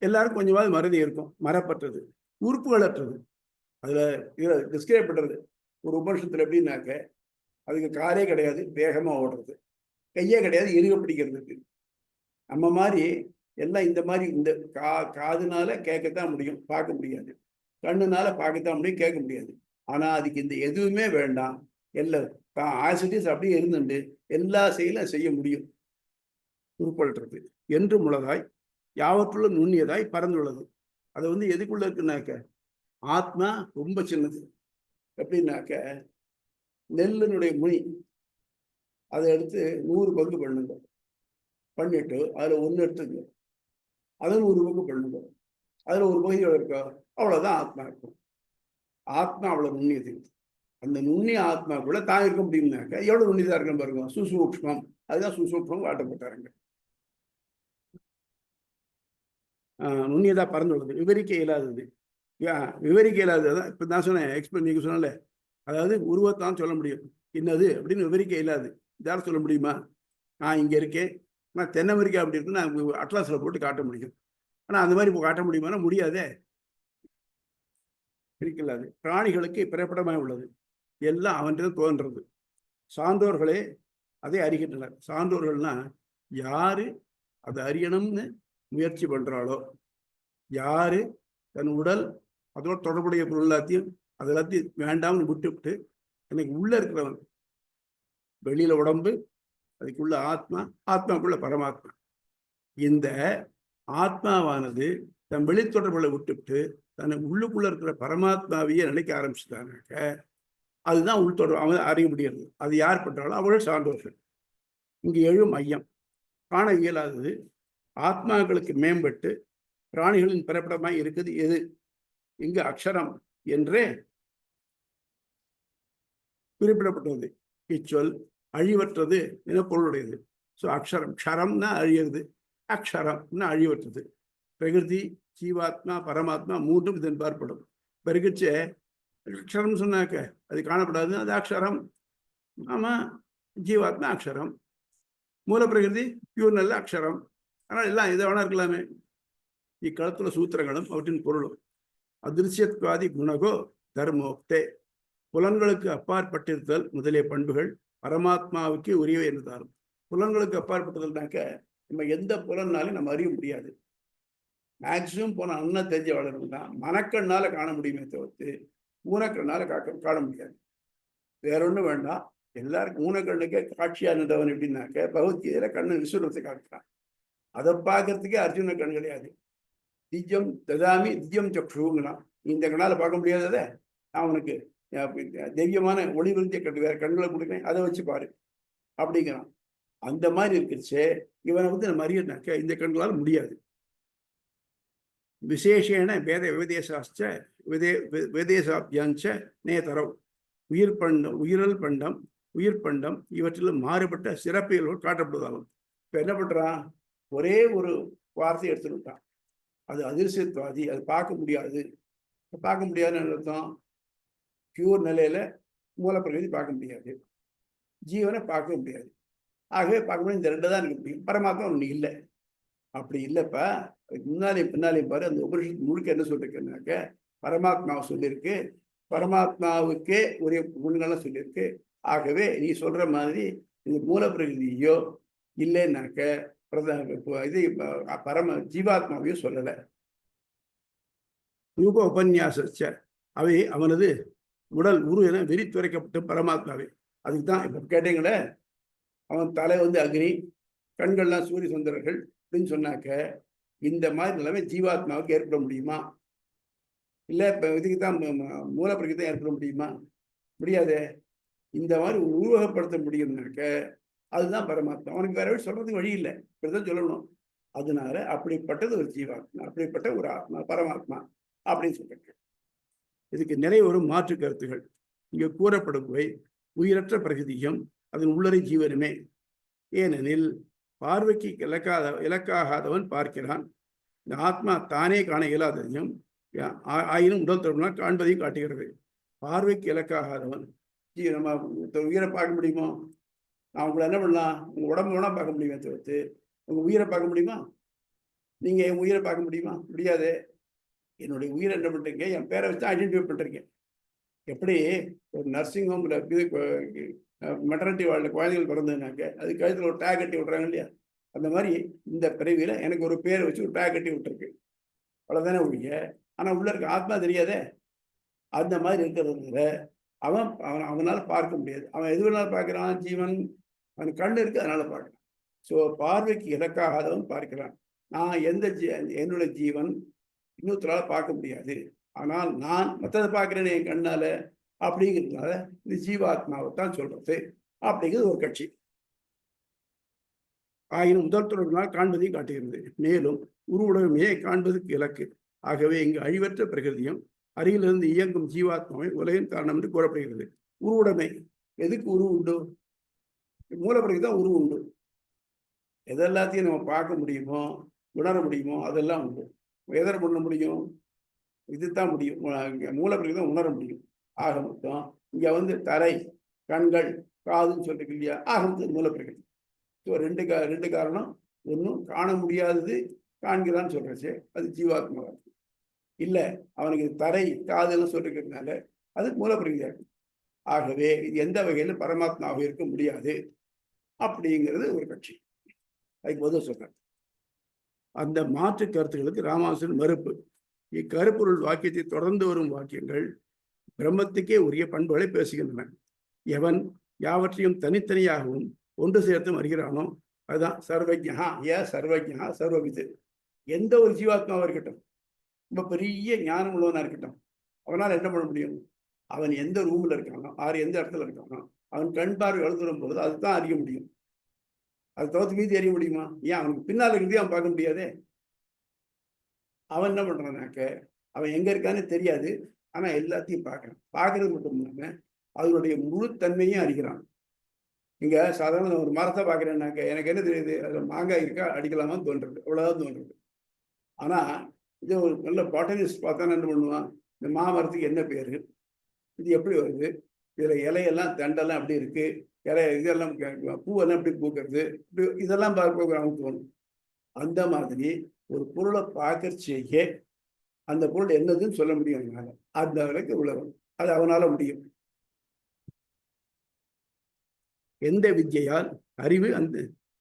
A: எல்லாருக்கும் கொஞ்சமாவது மறதி இருக்கும். மறப்பற்றது, உறுப்புகள் அற்றது. அதுல டிஸ்கிரைப் பண்றது ஒரு உபனிஷத்துல எப்படின்னாக்க அதுக்கு காலே கிடையாது, வேகமா ஓடுறது, கையே கிடையாது, எருக பிடிக்கிறதுக்கு. நம்ம மாதிரி எல்லாம் இந்த மாதிரி இந்த காதுனால கேட்கத்தான் முடியும், பார்க்க முடியாது. கண்ணுனால பார்க்கத்தான் முடியும், கேட்க முடியாது. ஆனா அதுக்கு இந்த எதுவுமே வேண்டாம், எல்லாம் ஆசிட்டிஸ் அப்படியே இருந்துட்டு எல்லா செயலும் செய்ய முடியும். உருப்பல்றது என்று முளதாய் யாவற்றுள்ள நுண்ணியதாய் பறந்துள்ளது. அது வந்து எதுக்குள்ள இருக்குன்னாக்க ஆத்மா ரொம்ப சின்னது. எப்படின்னாக்க நெல்லினுடைய முனி அதை எடுத்து 100 பங்கு பண்ணுங்க, பண்ணிட்டு அதுல 1 எடுத்துங்க, அதை 100 பங்கு பண்ணுங்க, அதுல ஒரு பகுதி இருக்கா, அவ்வளவுதான் ஆத்மா இருக்கும். ஆத்மா அவ்வளவு நுண்ணியது. அந்த நுண்ணிய ஆத்மா கூட தான் இருக்க முடியும்னாக்க எவ்வளவு நுண்ணியதா இருக்குன்னு பாருங்க. சுசூக்ஷ்மம், அதுதான் சுசூக்ஷ்மம் காட்டப்பட்டாருங்க. நுண்ணியதா பறந்து உள்ளது, விவரிக்க இயலாதது. விவரிக்க இயலாததான் இப்ப நான் சொன்னேன். நீங்க சொன்னல, அதாவது உருவத்தான் சொல்ல முடியும், என்னது அப்படின்னு விவரிக்க இயலாது. யாரும் சொல்ல முடியுமா? நான் இங்க இருக்கேன், நான் தென் அமெரிக்கா அப்படி இருக்கு, நான் அட்லாஸ்ல போட்டு காட்ட முடியும். ஆனா அந்த மாதிரி காட்ட முடியுமா? முடியாதே, இருக்கலாது. பிராணிகளுக்கு பிறப்பிடமாய் உள்ளது, எல்லாம் அவன்கிட்ட தோன்றது. சான்றோர்களே அதை அறிகின்றனர். சான்றோர்கள்னா யாரு அதை அறியணும்னு முயற்சி பண்றாளோ, யாரு தன் உடல் அதோட தொடர்புடைய பொருள் எல்லாத்தையும் அதெல்லாத்தையும் வேண்டாம்னு விட்டு எனக்கு உள்ள இருக்கிறவன், வெளியில உடம்பு, அதுக்குள்ள ஆத்மா, ஆத்மாக்குள்ள பரமாத்மா, இந்த ஆத்மாவானது தன் வெளித்தொடர்புகளை விட்டுவிட்டு தன்னை உள்ளுக்குள்ள இருக்கிற பரமாத்மாவையே நினைக்க ஆரம்பிச்சுட்டாங்க. அதுதான் உள்தொடர்பு, அவன் அறிய முடியாது. அது யார் பண்றாலும் அவர்கள் சான்றோர்கள். இங்கு எழும் ஐயம் காண இயலாதது ஆத்மாக்களுக்கு மேம்பட்டு பிராணிகளின் பிறப்பிடமாய் இருக்குது எது? இங்கு அக்ஷரம் என்றே குறிப்பிடப்பட்டது. இச்சொல் அழிவற்றது என பொருளுடையது. ஸோ அக்ஷரம், க்ஷரம்னா அழியிறது, அக்ஷரம்னா அழிவற்றது. பிரகிருதி, ஜீவாத்மா, பரமாத்மா மூன்றும் இதன் பார்ப்படும். பெருகிச்ச அக்ஷரம் சொன்னாக்க அது காணப்படாது, அது அக்ஷரம். ஆமா, ஜீவாத்மா அக்ஷரம், மூல பிரகிருதி பியூர் நல்ல அக்ஷரம். ஆனால் எல்லாம் இதை வேணா இருக்கலாமே. இக்களத்துல சூத்திரங்களும் அவற்றின் பொருளும் அதிருஷ்யத்வாதி குணகோ தர்மோக்தே, புலன்களுக்கு அப்பாற்பட்டிருத்தல் முதலிய பண்புகள் பரமாத்மாவுக்கு உரியவை என்றாலும். புலன்களுக்கு அப்பாற்பட்டதுனாக்க நம்ம எந்த புலன்னாலும் நம்ம அறிய முடியாது. மேக்சிமம் போன அண்ணன் தெரிஞ்ச வளரும் தான் மனக்கண்ணால காண முடியுமே தவிர்த்து ஊனக்கண்ணால காண முடியாது. வேற ஒன்றும் வேண்டாம். எல்லாருக்கும் ஊனக்கண்ணுக்கே காட்சியா நின்றவன் எப்படின்னாக்க பகவத்கீதையில கண்ணு விசுவத்தை காட்டுறான். அதை பார்க்கறதுக்கே அர்ஜுன கண் கிடையாது. திஜ்யம் ததாமி திஜ்யம் சக்ஷுங்கிறான். இந்த கண்ணால பார்க்க முடியாததை நான் உனக்கு தெய்வமான ஒளி விருந்திய கண்டு வேற கண்களை கொடுக்குறேன், அதை வச்சு பாரு அப்படிங்கிறான். அந்த மாதிரி இருக்குச்சு. இவனை நம்ம அறியனாக்க இந்த கண்களால் முடியாது. விசேஷேன வேத விவதேசாச்ச விவதேசாபியாஞ்ச நேதரவு உயிர் பண்டம், உயிரல் பண்டம், உயிர் பண்டம் இவற்றிலும் மாறுபட்ட சிறப்பியல்கள் காட்டப்படுவதாகும். இப்போ என்ன பண்றான்? ஒரே ஒரு வார்த்தை எடுத்துட்டான். அது அதிர்ஷ்யத்வாதி, அது பார்க்க முடியாது. பார்க்க முடியாதுன்னு அர்த்தம், பியூர் நிலையில மூலப்பிரகிருதி பார்க்க முடியாது, ஜீவனை பார்க்க முடியாது. ஆகவே பார்க்க முடியாது. இந்த ரெண்டு தான் எனக்கு முடியும். பரமாத்மா ஒன்று இல்லை. அப்படி இல்லைப்பா. முன்னாலே பின்னாலே பாரு, அந்த உபனிஷத்து முழுக்க என்ன சொல்லிருக்குன்னாக்க பரமாத்மாவை சொல்லியிருக்கு, பரமாத்மாவுக்கே ஒரே குணங்கள்லாம் சொல்லியிருக்கு. ஆகவே நீ சொல்ற மாதிரி இந்த மூலப்பிரகிருதியோ இல்லைன்னாக்க இது பரம ஜீவாத்மாவையும் சொல்லலை. ரூப உபன்யாச அவை அவனது உடல் உரு என விரித்துரைக்கப்பட்ட பரமாத்மாவே. அதுக்கு தான் இப்போ கேட்டீங்களே, அவன் தலை அக்னி, கண்கள்லாம் சூரிய சுந்தரர்கள் அப்படின்னு சொன்னாக்க இந்த மாதிரி நிலைமை ஜீவாத்மாவுக்கு ஏற்பட முடியுமா? இல்லை இப்போ இதுக்கு தான் மூலப்பிரகிருதி தான் ஏற்பட முடியுமா? முடியாது. இந்த மாதிரி உருவகப்படுத்த முடியும்னாக்க அதுதான் பரமாத்மா. அவனுக்கு வேற வழி சொல்றதுக்கு வழி இல்லை, இப்படிதான் சொல்லணும். அதனால அப்படிப்பட்டது ஒரு ஜீவாத்மா, அப்படிப்பட்ட ஒரு ஆத்மா பரமாத்மா அப்படின்னு சொல்லிருக்கு. இதுக்கு நிறைய ஒரு மாற்று கருத்துகள் இங்கே கூறப்படுபவை உயிரற்ற பிரகிருதியும் அதன் உள்ளறை ஜீவனுமே. ஏனெனில் பார்வைக்கு இலக்காகாதவன் பார்க்கிறான். இந்த ஆத்மா தானே காண இயலாததையும் ஆயினும் உடல் தொடர்புனால் காண்பதையும் காட்டுகிறது. பார்வைக்கு இலக்காகாதவன் நம்ம உயிரை பார்க்க முடியுமோ? நான் உங்களை என்ன பண்ணலாம்? உங்க உடம்பு வேணா பார்க்க முடியுமே தவிர்த்து உங்க உயிரை பார்க்க முடியுமா? நீங்க என் உயிரை பார்க்க முடியுமா? முடியாது. என்னுடைய உயிரை என்ன பண்றீங்க? என் பேரை வச்சு ஐடென்டிஃபை பண்றீங்க. எப்படி ஒரு நர்சிங் ஹோம்ல மெட்டர்னிட்டி வார்டில் குழந்தைகள் பிறந்ததுனாக்க அது கழுத்தில் ஒரு டேக் கட்டி விட்றாங்க இல்லையா? அந்த மாதிரி இந்த பிறவியில எனக்கு ஒரு பேரை வச்சு ஒரு டேக் கட்டி விட்டுருக்கு, அவ்வளோதானே ஒழிய. ஆனால் உள்ள இருக்க ஆத்மா தெரியாதே. அந்த மாதிரி இருக்கிறதுனால அவனால பார்க்க முடியாது. அவன் எது வேணாலும் பார்க்கிறான். ஜீவன் அவன் கண்ணு இருக்கு, அதனால பார்க்கிறான். ஸோ பார்வைக்கு இலக்காகாதவன் பார்க்கிறான். நான் என்னுடைய ஜீவன் இன்னொருத்தரால பார்க்க முடியாது, ஆனால் நான் மற்றதை பார்க்கிறேன் என் கண்ணால. அப்படிங்கிறதுனால இந்த ஜீவாத்மாவை தான் சொல்றது அப்படிங்கிறது ஒரு கட்சி. ஆயினும் முதல் தொடர்பினால் காண்பதையும் காட்டுகிறது. மேலும் உருவுடைமையை காண்பதற்கு இலக்கு. ஆகவே இங்கு அழிவற்ற பிரகிருதியும் அருகிலிருந்து இயங்கும் ஜீவாத்மாவை உலகின் காரணம் என்று கூறப்படுகிறது. உருவுடைமை எதுக்கு உருவு உண்டு? மூலப்பிரகிருதி தான் உருவு உண்டு. எதெல்லாத்தையும் நம்ம பார்க்க முடியுமோ உணர முடியுமோ அதெல்லாம் உண்டு. எதை பண்ண முடியும்? இதுதான் முடியும். மூலப்பிரகிருதி தான் உணர முடியும். ஆக மொத்தம் இங்க தலை, கண்கள், காதுன்னு சொல்றீங்க இல்லையா? ஆக மொத்தம் மூலப்பிரகிருதி. ஸோ ரெண்டு காரணம். ஒன்றும் காண முடியாதது காண்கிறான்னு சொல்றச்சு அது ஜீவாத்மா. இல்லை அவனுக்கு தரை காதெல்லாம் சொல்லிருக்கிறதுனால அது மூலப்பிரகிருதியா இருக்கு. ஆகவே இது எந்த வகையிலும் பரமாத்மாவாக இருக்க முடியாது அப்படிங்கிறது ஒரு கட்சி. அதுக்கு பதில் சொல்றேன். அந்த மாற்று கருத்துக்களுக்கு ராமானுஜன் மறுப்பு. இக்கருப்பொருள் வாக்கியத்தை தொடர்ந்து வரும் வாக்கியங்கள் பிரம்மத்துக்கே உரிய பண்புகளை பேசுகின்றன. எவன் யாவற்றையும் தனித்தனியாகவும் ஒன்று சேர்த்தும் அறிகிறானோ அதுதான் சர்வஜா. சர்வஜா சர்வவிது. எந்த ஒரு ஜீவாத்மாவா இருக்கட்டும், ரொம்ப பெரிய ஞானம் உள்ளவனா இருக்கட்டும், அவனால் என்ன பண்ண முடியும்? அவன் எந்த ரூம்ல இருக்கானோ, எந்த இடத்துல இருக்கானோ, அவன் கண் பார்வை எழுதுறும் பொழுது அதுதான் அறிய முடியும். அது தவிர்த்து மீதி அறிய முடியுமா? ஏன் அவனுக்கு பின்னால் இருக்கிறதே அவன் பார்க்க முடியாதே. அவன் என்ன பண்றானாக்க, அவன் எங்க இருக்கான்னு தெரியாது, ஆனா எல்லாத்தையும் பார்க்கறான். பார்க்கறது மட்டும் இல்லாம அதனுடைய முழு தன்மையும் அறிகிறான். இங்க சாதாரண ஒரு மரத்தை பார்க்கறேன்னாக்க எனக்கு என்ன தெரியுது? அதுல மாங்காய் இருக்கா, அடிக்கலாமான்னு தோன்றது, அவ்வளவுதான் தோன்றது. ஆனா இது ஒரு நல்ல பாட்டனிஸ்ட் பார்த்தா என்ன பண்ணுவான்? இந்த மாமரத்துக்கு என்ன பேரு, இது எப்படி வருது, இதுல இலையெல்லாம் தண்டெல்லாம் அப்படி இருக்கு, இலை இதெல்லாம் பூவெல்லாம் எப்படி பூக்கிறது, இதெல்லாம் பார்க்க அவனுக்கு தோணும். அந்த மாதிரி ஒரு பொருளை பார்க்கறச்சேயே அந்த பொருள் என்னதுன்னு சொல்ல முடியும் அவனால. அந்த அளவுக்கு உள்ளவன், அது அவனால முடியும். எந்த வித்தியால் அறிவு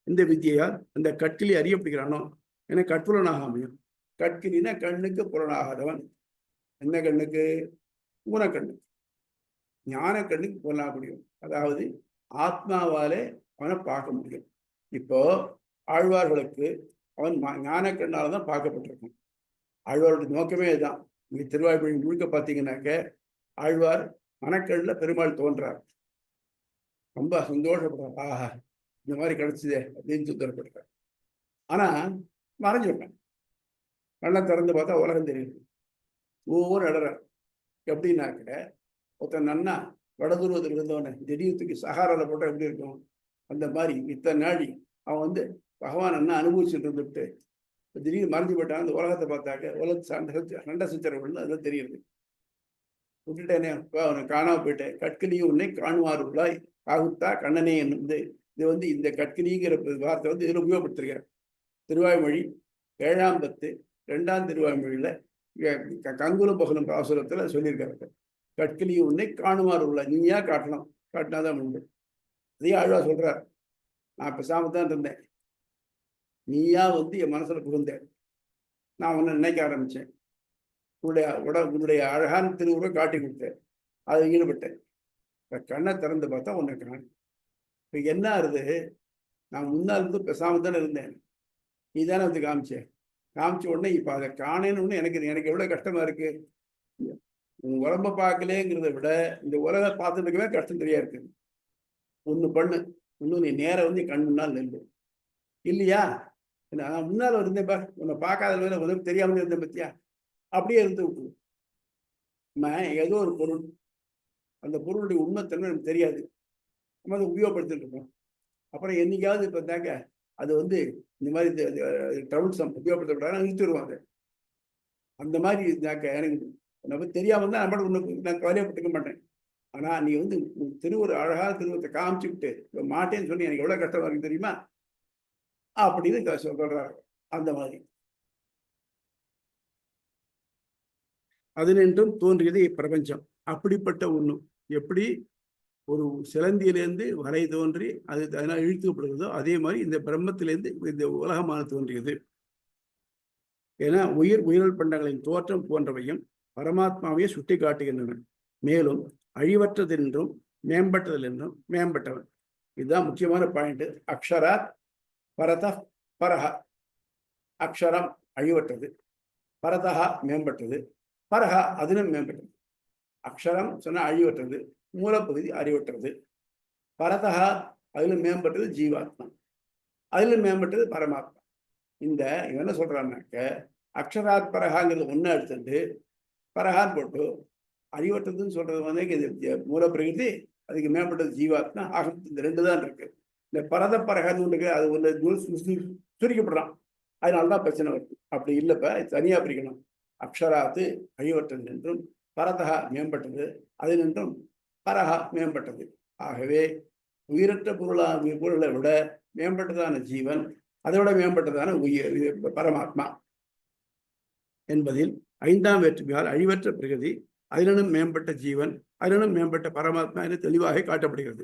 A: எந்த வித்தியால் அந்த கற்கிலி அறியப்படுகிறானோ என கற்புலனாக அமையும். கற்கிலினா கண்ணுக்கு புலனாகாதவன். என்ன கண்ணுக்கு? ஊனக்கண்ணுக்கு. ஞான கண்ணுக்கு புலனாக முடியும். அதாவது ஆத்மாவாலே அவனை பார்க்க முடியும். இப்போ ஆழ்வார்களுக்கு அவன் ஞான கண்ணால் தான் பார்க்கப்பட்டிருக்கும். ஆழ்வாருடைய நோக்கமே இதுதான். இங்கே திருவாய்மொழி முழுக்க பார்த்தீங்கன்னாக்க ஆழ்வார் மனக்கண்ணில் பெருமாள் தோன்றார், ரொம்ப சந்தோஷப்படுறார். ஆஹா, இந்த மாதிரி கிடைச்சதே அப்படின்னு சுத்தரப்படுறார். ஆனா மறைஞ்சிருக்கேன். கண்ணை திறந்து பார்த்தா உலகம் தெரியுது. ஒவ்வொரு இடறார். எப்படின்னாக்க ஒருத்தன் நன்னா வடதுருவத்தில் இருந்தவனை திடீர்த்துக்கு சகாரால போட்டால் எப்படி இருக்கும்? அந்த மாதிரி இத்தனை நாடி அவன் பகவான் என்ன அனுபவிச்சுட்டு இருந்துட்டு திடீர்னு மறைஞ்சு போட்டான். அந்த உலகத்தை பார்த்தாக்க உலகத்து சண்டை சச்சரவுன்னு அதெல்லாம் தெரியுது. விட்டுட்டேனே, அவனை காணாம போயிட்டேன். கற்கனியும் உன்னை காணுவாருள்ளாய் காகுத்தா கண்ணனே என்னது. இது இந்த கற்கனிங்கிற வார்த்தை இதில் உபயோகப்படுத்திருக்கிறேன். திருவாய்மொழி 7ஆம் பத்து 2ஆம் திருவாய்மொழியில கங்குல பகலும் பாசுரத்துல சொல்லியிருக்காரு. கற்கனியும் உன்னை காணுமாறு உள்ள, நீயா காட்டணும், காட்டினாதான் உண்டு. அதே ஆழ்வா சொல்றார், நான் பேசாமத்தான் இருந்தேன், நீயா என் மனசுல புகுந்த, நான் உன்னை நினைக்க ஆரம்பிச்சேன், உன்னுடைய அழகான திருவுருவை காட்டி கொடுத்தேன், அதை ஈடுபட்டேன். கண்ணை திறந்து பார்த்தா உன்னை காணும். இப்ப என்ன ஆறுது? நான் முன்னால் பேசாமத்தானே இருந்தேன், நீ தானே காமிச்சேன். காமிச்ச உடனே இப்ப அதை காணேன்னு எனக்கு எவ்வளவு கஷ்டமா இருக்கு. உன் உடம்ப பார்க்கலேங்கிறத விட இந்த உலக பார்த்துட்டுக்கவே கஷ்டம் தெரியா இருக்கு. ஒண்ணு பண்ணு, இன்னும் நீ நேரம் கண் முன்னால் நின்று இல்லையா? நான் முன்னால் இருந்தேன் பார், உன்னை பார்க்காத உனக்கு தெரியாம இருந்தேன் பத்தியா, அப்படியே இருந்து விட்டு நம்ம ஏதோ ஒரு பொருள், அந்த பொருளுடைய உண்மைத்தன்மை நமக்கு தெரியாது, நம்ம அதை உபயோகப்படுத்திட்டு இருக்கோம். அப்புறம் என்னைக்காவது பார்த்தாக்க அது இந்த மாதிரி ட்ரபிள்ஸம் உபயோகப்படுத்தப்படாது நிறுத்திடுவாங்க. அந்த மாதிரி இருந்தாக்க எனக்கு நம்ம தெரியாம தான் நம்ம உனக்கு நான் கவலையப்பட்டுக்க மாட்டேன். ஆனா நீ திருவுரு அழகான திருவுரத்தை காமிச்சுக்கிட்டு இப்போ மாட்டேன்னு சொல்லி எனக்கு எவ்வளவு கஷ்டமா இருக்கு தெரியுமா அப்படின்னு சொல்றாரு. அந்த மாதிரி அதனின்றும் தோன்றியது இப்பிரபஞ்சம். அப்படிப்பட்ட ஒண்ணு எப்படி ஒரு சிலந்தியிலேருந்து வரை தோன்றி அது அதனால் இழுத்துக்கப்படுகிறதோ அதே மாதிரி இந்த பிரம்மத்திலேருந்து இந்த உலகமான தோன்றியது. ஏன்னா உயிரல் பண்டங்களின் தோற்றம் போன்றவையும் பரமாத்மாவையே சுட்டி காட்டுகின்றன. மேலும் அழிவற்றதென்றும் மேம்பட்டதில் என்றும் மேம்பட்டவன். இதுதான் முக்கியமான பாயிண்ட். அக்ஷராத் பரத பரஹ. அக்ஷரம் அழிவற்றது, பரதஹா மேம்பட்டது, பரஹா அதிலும் மேம்பட்டது. அக்ஷரம் சொன்னா அழிவற்றது, மூலப்பகுதி அறிவற்றது. பரதஹா அதிலும் மேம்பட்டது ஜீவாத்மா, அதிலும் மேம்பட்டது பரமாத்மா. இவன் என்ன சொல்றான்னாக்க அக்ஷராத் பரஹாங்கிறது ஒன்னு எடுத்துட்டு பரஹான் போட்டு அறிவற்றதுன்னு சொல்றது இது மூலப்பிரகிருதி, அதுக்கு மேம்பட்டது ஜீவாத்மா. ஆக இந்த ரெண்டு தான் இருக்கு. இந்த பரத பரகான்னு இருக்கு, அது சுருக்கப்படுறான், அதனாலதான் பிரச்சனை வருது. அப்படி இல்லப்ப தனியா பிரிக்கணும். அக்ஷராத்து அழிவற்றது என்றும் பரதகா மேம்பட்டது, அதனின்றும் பரஹா மேம்பட்டது. ஆகவே உயிரற்ற பொருளை விட மேம்பட்டதான ஜீவன், அதை விட மேம்பட்டதான பரமாத்மா என்பதில் 5ஆம் வேற்றுமையால் அழிவற்ற பிரகதி, அதிலும் மேம்பட்ட ஜீவன், அதிலும் மேம்பட்ட பரமாத்மா என்று தெளிவாக காட்டப்படுகிறது.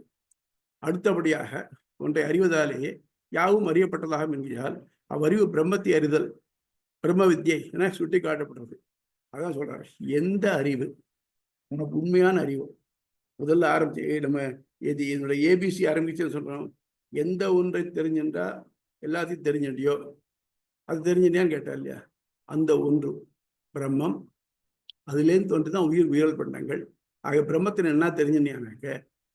A: அடுத்தபடியாக ஒன்றை அறிவதாலேயே யாவும் அறியப்பட்டதாகும் என்கிறால் அவ்வறிவு பிரம்மத்தை அறிதல் பிரம்ம வித்யை என சுட்டி காட்டப்படுறது. அதான் சொல்றாரு, எந்த அறிவு உனக்கு உண்மையான அறிவு முதல்ல ஆரம்பிச்சு நம்ம என்னுடைய ஏபிசி ஆரம்பிச்சுன்னு சொல்றோம். எந்த ஒன்றை தெரிஞ்சுட்டா எல்லாத்தையும் தெரிஞ்சுட்டியோ அது தெரிஞ்சுட்டியான்னு கேட்டா இல்லையா, அந்த ஒன்று பிரம்மம், அதுலேருந்து தோன்றுதான் உயிர்கள் பண்டங்கள். ஆக பிரம்மத்தின் என்ன தெரிஞ்சுனியானாக்க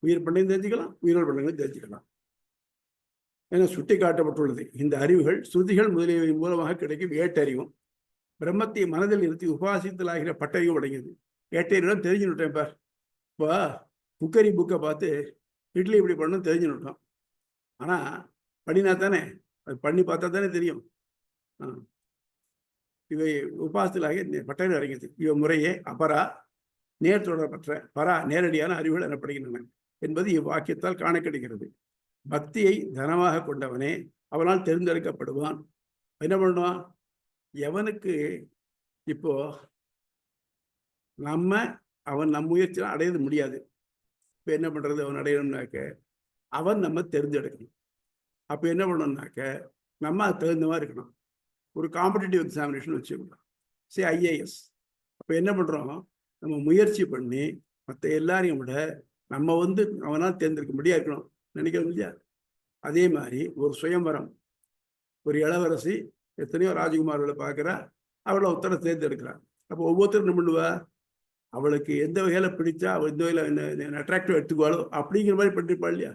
A: உயிர் பண்டையும் தெரிஞ்சுக்கலாம், உயிர்கள் பண்டங்களும் தெரிஞ்சுக்கலாம் என சுட்டி காட்டப்பட்டுள்ளது. இந்த அறிவுகள் ஸ்ருதிகள் முதலியவை மூலமாக கிடைக்கும் ஏட்டறிவும் பிரம்மத்தை மனதில் நிறுத்தி உபாசித்தல் ஆகிற பட்டறிவும் அடங்கியது. ஏட்டறிவுடன் தெரிஞ்சுட்டேன் பார். இப்போ குக்கரி புக்கை பார்த்து இட்லி இப்படி பண்ணணும் தெரிஞ்சுட்டோம். ஆனால் பண்ணினா தானே, அது பண்ணி பார்த்தா தானே தெரியும். இவை உபாசத்திலாக பட்டறிவு அடங்கியது. இவை முறையே அபரா நேர் தொடரப்பட்ட, பரா நேரடியான அறிவுகள் எனப்படுகின்றன என்பது இவ்வாக்கியத்தால் காண கிடைக்கிறது. பக்தியை தனமாக கொண்டவனே அவனால் தேர்ந்தெடுக்கப்படுவான். என்ன பண்ணுவான்? எவனுக்கு இப்போ அவன் நம் முயற்சியெல்லாம் அடையது முடியாது. இப்போ என்ன பண்றது? அவன் அடையணும்னாக்க அவன் நம்ம தெரிஞ்செடுக்கணும். அப்போ என்ன பண்ணணும்னாக்க நம்ம அது தகுந்த மாதிரி இருக்கணும். ஒரு காம்படிட்டிவ் எக்ஸாமினேஷன் வச்சுக்கணும், சரி ஐஏஎஸ். அப்போ என்ன பண்ணுறோம்? நம்ம முயற்சி பண்ணி மற்ற எல்லாரையும் விட நம்ம அவனால் தேர்ந்தெடுக்க முடியாது இருக்கணும் நினைக்கிறோம் இல்லையா? அதே மாதிரி ஒரு சுயம்பரம், ஒரு இளவரசி எத்தனையோ ராஜகுமார்களை பார்க்குறா, அவளை ஒருத்தரை தேர்ந்தெடுக்கிறான். அப்போ ஒவ்வொருத்தரும் என்ன பண்ணுவா? அவளுக்கு எந்த வகையில் பிடிச்சா அவள் எந்த வகையில் அட்ராக்டிவ் எடுத்துக்குவாளோ அப்படிங்கிற மாதிரி பண்ணிருப்பாள் இல்லையா?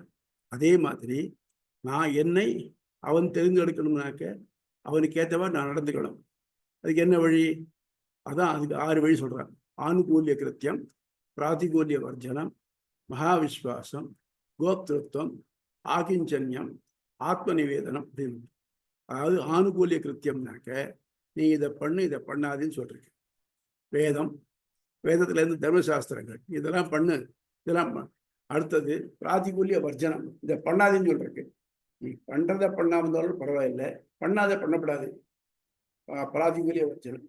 A: அதே மாதிரி நான் என்னை அவன் தெரிந்தெடுக்கணும்னாக்க அவனுக்கு ஏற்ற மாதிரி நான் நடந்துக்கணும். அதுக்கு என்ன வழி? அதான் அதுக்கு 6 வழி சொல்கிறான். ஆனுகூல்ய கிருத்தியம், பிராதிகூல்ய வர்ஜனம், மகாவிஸ்வாசம், கோப்திருத்வம், ஆகிஞ்சன்யம், ஆத்ம நிவேதனம் அப்படின்னு. அதாவது ஆனுகூல்ய கிருத்தியம்னாக்க நீ இதை பண்ணு இதை பண்ணாதுன்னு சொல்றீங்க. வேதத்திலேருந்து தர்மசாஸ்திரங்கள் இதெல்லாம் பண்ணு இதெல்லாம் அடுத்தது பிராதிகூல்ய வர்ஜனம், இதை பண்ணாதுன்னு சொல்றீங்க. நீ பண்றதை பண்ணாம இருந்தாலும் பரவாயில்லை, பண்ணாத பண்ணப்படாது. பிராதிகூல்ய வர்ஜனம்.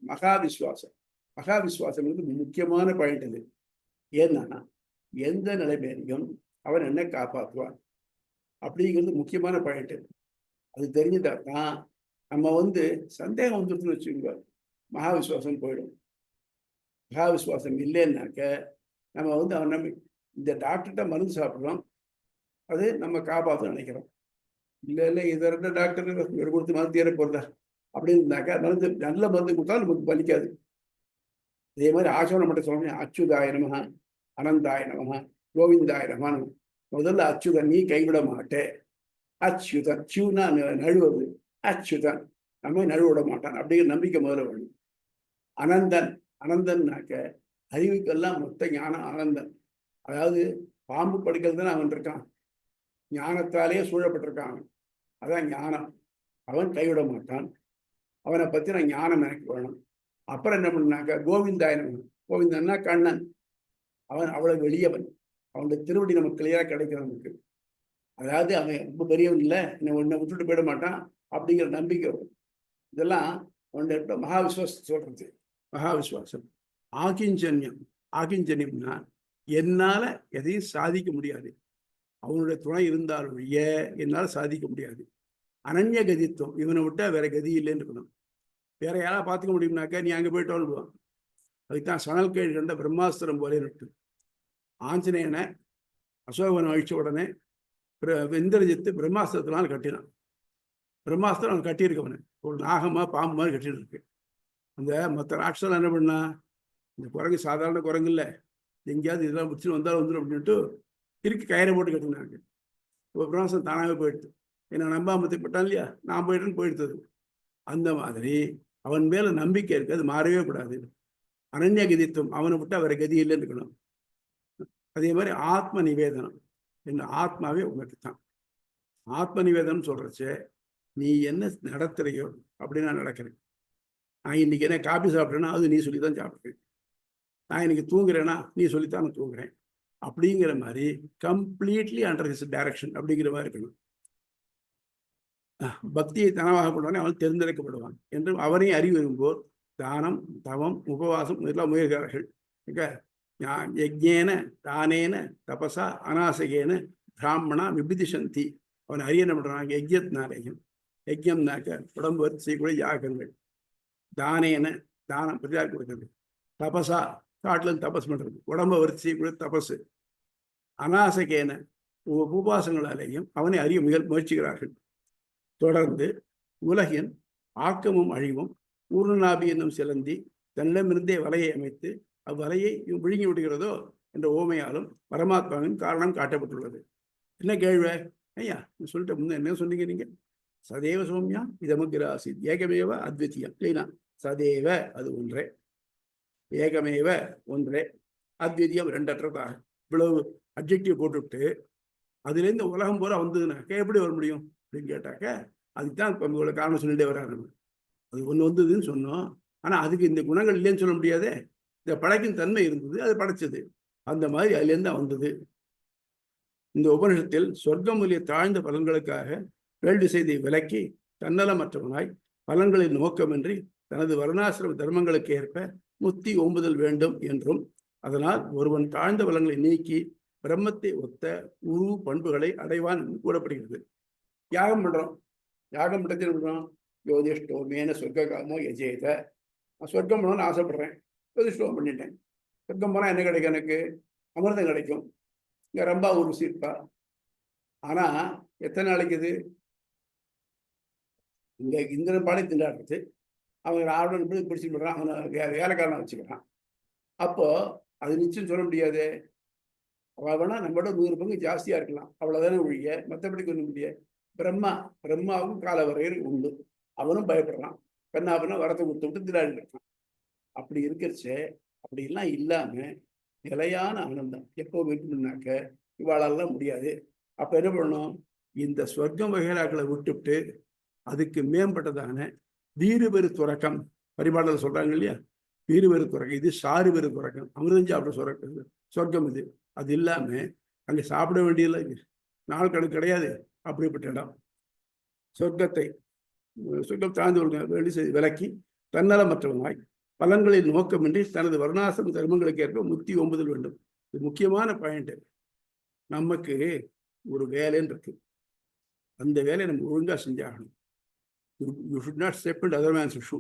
A: மகாவிஸ்வாசம் முக்கியமான பாயிண்ட் இது. ஏன்னா எந்த நிலைமையிலையும் அவன் என்ன காப்பாற்றுவான் அப்படிங்கிறது முக்கியமான பாயிண்ட். அது தெரிஞ்சுதான் நம்ம சந்தேகம் வந்துருச்சுன்னு வச்சுக்கோங்க, மகாவிஸ்வாசம் போயிடும். மகாவிஸ்வாசம் இல்லைன்னாக்க நம்ம அவன் நம்பி இந்த டாக்டர்கிட்ட மருந்து சாப்பிட்றோம், அது நம்ம காப்பாற்ற நினைக்கிறோம். இல்லை இதை 2 டாக்டர் கொடுத்து மருந்து ஏற போகிறதா அப்படின்னு இருந்தாக்கா மருந்து நல்ல மருந்து கொடுத்தாலும் நமக்கு பலிக்காது. இதே மாதிரி ஆசோனம் மட்டும் சொல்லணும், அச்சுதாய நமஹ, அனந்தாய நமஹ, கோவிந்தாய நமஹ. முதல்ல அச்சுதன், நீ கைவிட மாட்டே. அச்சுதன், சிவனா நழுவது, அச்சுதன் நம்ம நழுவிட மாட்டான் அப்படிங்கிற நம்பிக்கை முதல்ல வேணும். அனந்தன், அனந்தன்னாக்க அறிவுக்கெல்லாம் மொத்த ஞானம் ஆனந்தன். அதாவது பாம்பு படுக்கிறது தானே அவன் இருக்கான், ஞானத்தாலேயே சூழப்பட்டிருக்கான். அதான் ஞானம். அவன் கைவிட மாட்டான். அவனை பற்றின ஞானம் எனக்கு வேணும். அப்புறம் என்ன பண்ணாக்க கோவிந்தாயனம். கோவிந்தன்னா கண்ணன், அவன் அவ்வளவு வெளியவன். அவனுடைய திருவடி நமக்கு கிளியரா கிடைக்கும் நமக்கு. அதாவது அவன் ரொம்ப பெரியவன் இல்லை, உன்னை விட்டுட்டு போயிட மாட்டான் அப்படிங்கிற நம்பிக்கை வரும். இதெல்லாம் அவனுடைய மகாவிஸ்வாசம் சொல்றது. மகாவிஸ்வாசம். ஆகிஞ்சன்யம்னா என்னால எதையும் சாதிக்க முடியாது, அவனுடைய துணை இருந்தாலும் என்னால் சாதிக்க முடியாது. அனன்ய கதித்துவம், இவனை விட்டா வேற கதி இல்லைன்னு இருக்கணும். வேற யாரா பார்த்துக்க முடியும்னாக்கா நீ அங்கே போயிட்டு வாழ்வான். அதுக்குதான் சணல் கேள்வி கண்ட பிரம்மாஸ்திரம் போலே நட்டு. ஆஞ்சநேயனை அசோகவனம் அழிச்ச உடனே இந்திரஜித்து பிரம்மாஸ்திரத்தினால் கட்டினான். பிரம்மாஸ்திரம் அவன் கட்டியிருக்கவனு ஒரு நாகமா பாம்பு மாதிரி கட்டிட்டு இருக்கு. அந்த மற்ற ராட்சசம் என்ன பண்ணா, இந்த குரங்கு சாதாரண குரங்கு இல்லை, எங்கேயாவது இதெல்லாம் முடிச்சுட்டு வந்தாலும் வந்துடும் அப்படின்ட்டு இருக்கு கயிறை போட்டு கட்டினாங்க. இப்போ பிரம்மாஸ்திரம் தானாகவே போயிடுது. என்ன நம்பாமத்தை பட்டான் இல்லையா, நான் போயிட்டுன்னு போயிடுத்தது. அந்த மாதிரி அவன் மேல நம்பிக்கை இருக்கு, அது மாறவே கூடாது. அனன்ய கதித்துவம், அவனை விட்டு அவரை கதி இல்லைன்னு இருக்கணும். அதே மாதிரி ஆத்ம நிவேதனம், என்ன ஆத்மாவே உனக்கு தான். ஆத்ம நிவேதனம் சொல்றச்சே நீ என்ன நடத்துறையோ அப்படி நான் நடக்கிறேன். நான் இன்னைக்கு என்ன காபி சாப்பிட்றேன்னா அது நீ சொல்லி தான் சாப்பிட்றேன். நான் இன்னைக்கு தூங்குறேன்னா நீ சொல்லித்தான் நான் தூங்குறேன். அப்படிங்கிற மாதிரி கம்ப்ளீட்லி அண்டர் ஹிஸ் டைரக்ஷன் அப்படிங்கிற மாதிரி இருக்கணும். பக்தியை தனமாக கொண்டவனே அவன் தேர்ந்தெடுக்கப்படுவான் என்று அவனை அறிவிரும்போர் தானம், தவம், உபவாசம் இதெல்லாம் முயல்கிறார்கள். யஜ்ஞேன தானேன தபசா அநாசகேன பிராமணா விபிதிஷந்தி அவன் அறிய என்ன பண்றான்? யஜ்யத்தினாலேயும், யஜ்யம்னாக்க உடம்பு வச்சு செய்யக்கூடிய யாகங்கள், தானேன தானம் பிரதியார் கொடுக்குறது, தபசா காட்டுல தபஸ் பண்றது, உடம்ப வரிச்சு செய்யக்கூடிய தபசு, அநாசகேன உபாசங்களாலேயும் அவனை அறிய முயற்சிக்கிறார்கள். தொடர்ந்து உலகின் ஆக்கமும் அழிவும் பூர்ணநாபி என்னும் சிலந்தி தன்னிடமிருந்தே வலையை அமைத்து அவ்வலையை விழுங்கி விடுகிறதோ என்ற ஓமையாலும் பரமாத்மாவின் காரணம் காட்டப்பட்டுள்ளது. என்ன கேள்வி ஐயா சொல்லிட்டு முன்ன என்ன சொன்னீங்க நீங்க? சதேவ சௌமியா இதமகிராசி ஏகமேவ அத்விதீயம் இல்லைனா? சதேவ அது ஒன்றே, ஏகமேவ ஒன்றே, அத்விதீயம் ரெண்டற்றதாக இவ்வளவு அப்ஜெக்டிவ் போட்டுவிட்டு அதுலேருந்து உலகம் பூரா வந்ததுனாக்க எப்படி வர முடியும் அப்படின்னு கேட்டாக்க அதுக்குதான் இப்போ இவ்வளோ காரணம் சொல்லிட்டே வர்றாரு. அது ஒன்று வந்ததுன்னு சொன்னோம், ஆனால் அதுக்கு இந்த குணங்கள் இல்லைன்னு சொல்ல முடியாதே. இந்த படைக்கும் தன்மை இருந்தது, அது படைச்சது, அந்த மாதிரி அதுலேருந்து தான் வந்தது. இந்த உபனிஷத்தில் சொர்க்கம் முதலிய தாழ்ந்த பலன்களுக்காக வேள்வி செய்தி விலக்கி தன்னலமற்றவனாய் பலன்களின் நோக்கமின்றி தனது வர்ணாசிரம தர்மங்களுக்கு ஏற்ப முத்தி ஓம்புதல் வேண்டும் என்றும், அதனால் ஒருவன் தாழ்ந்த பலன்களை நீக்கி பிரம்மத்தை ஒத்த உரு பண்புகளை அடைவான் என்று கூறப்படுகிறது. யாகம் பண்றோம், யாகம் பண்றது என்ன பண்றோம்? யோதிஷ்டோ மேன சொர்க்காமோ யஜேத, நான் சொர்க்கம் பண்ணணும்னு ஆசைப்படுறேன், யோதிஷ்டோம் பண்ணிட்டேன். சொர்க்கம் போனால் என்ன கிடைக்கும்? எனக்கு அமிர்தம் கிடைக்கும், இங்கே ரொம்ப ஒரு சீர்ப்பா. ஆனா எத்தனை நாளைக்கு இது? இங்க இந்திரன் பாடி திண்டாடுறது, அவங்க ஆர்டர் பிடிச்சிட்டு போடுறான், அவனை வேலைக்காரனை வச்சுக்கிறான். அப்போ அது நிச்சயம் சொல்ல முடியாது. அவள் வேணா நம்மளோட 100 பங்கு ஜாஸ்தியா இருக்கலாம், அவ்வளவுதானே ஒழிய மற்றபடி சொல்ல முடியாது. பிரம்மாவுக்கும் கால வரையறை உண்டு, அவனும் பயப்படுறான், கண்ணாபனா வரத்தை கொடுத்து விட்டு திடாடி இருக்கான். அப்படி இருக்கிறச்சே அப்படி எல்லாம் இல்லாம நிலையான ஆனந்தம் எப்போ இருக்கும்னாக்க இவாளெல்லாம் முடியாது. அப்ப என்ன பண்ணணும்? இந்த சொர்க்கம் வகைராக்களை விட்டுவிட்டு அதுக்கு மேம்பட்டதான வீறுபெரு துறக்கம், பரிபாடல சொல்றாங்க இல்லையா, வீறுபெரு துறக்கம், இது சாறு பெரு துறக்கம், அமிர்தம் சாப்பிட சொர்க்கம் இது. அது இல்லாம அங்க சாப்பிட வேண்டியதில்லை, நாள் கணக்கு கிடையாது. அப்படிப்பட்ட இடம் சொர்க்கம் தாழ்ந்து வேண்டி விலக்கி தன்னலமற்றவனாய் பலன்களில் நோக்கமின்றி தனது வர்ணாசிரம தர்மங்களுக்கு ஏற்ப முத்தி ஓம்புதல் வேண்டும். இது முக்கியமான பாயிண்ட். நமக்கு ஒரு வேலைன்னு இருக்கு, அந்த வேலையை நம்ம ஒழுங்கா செஞ்சாகணும். You should not step into other man's shoe.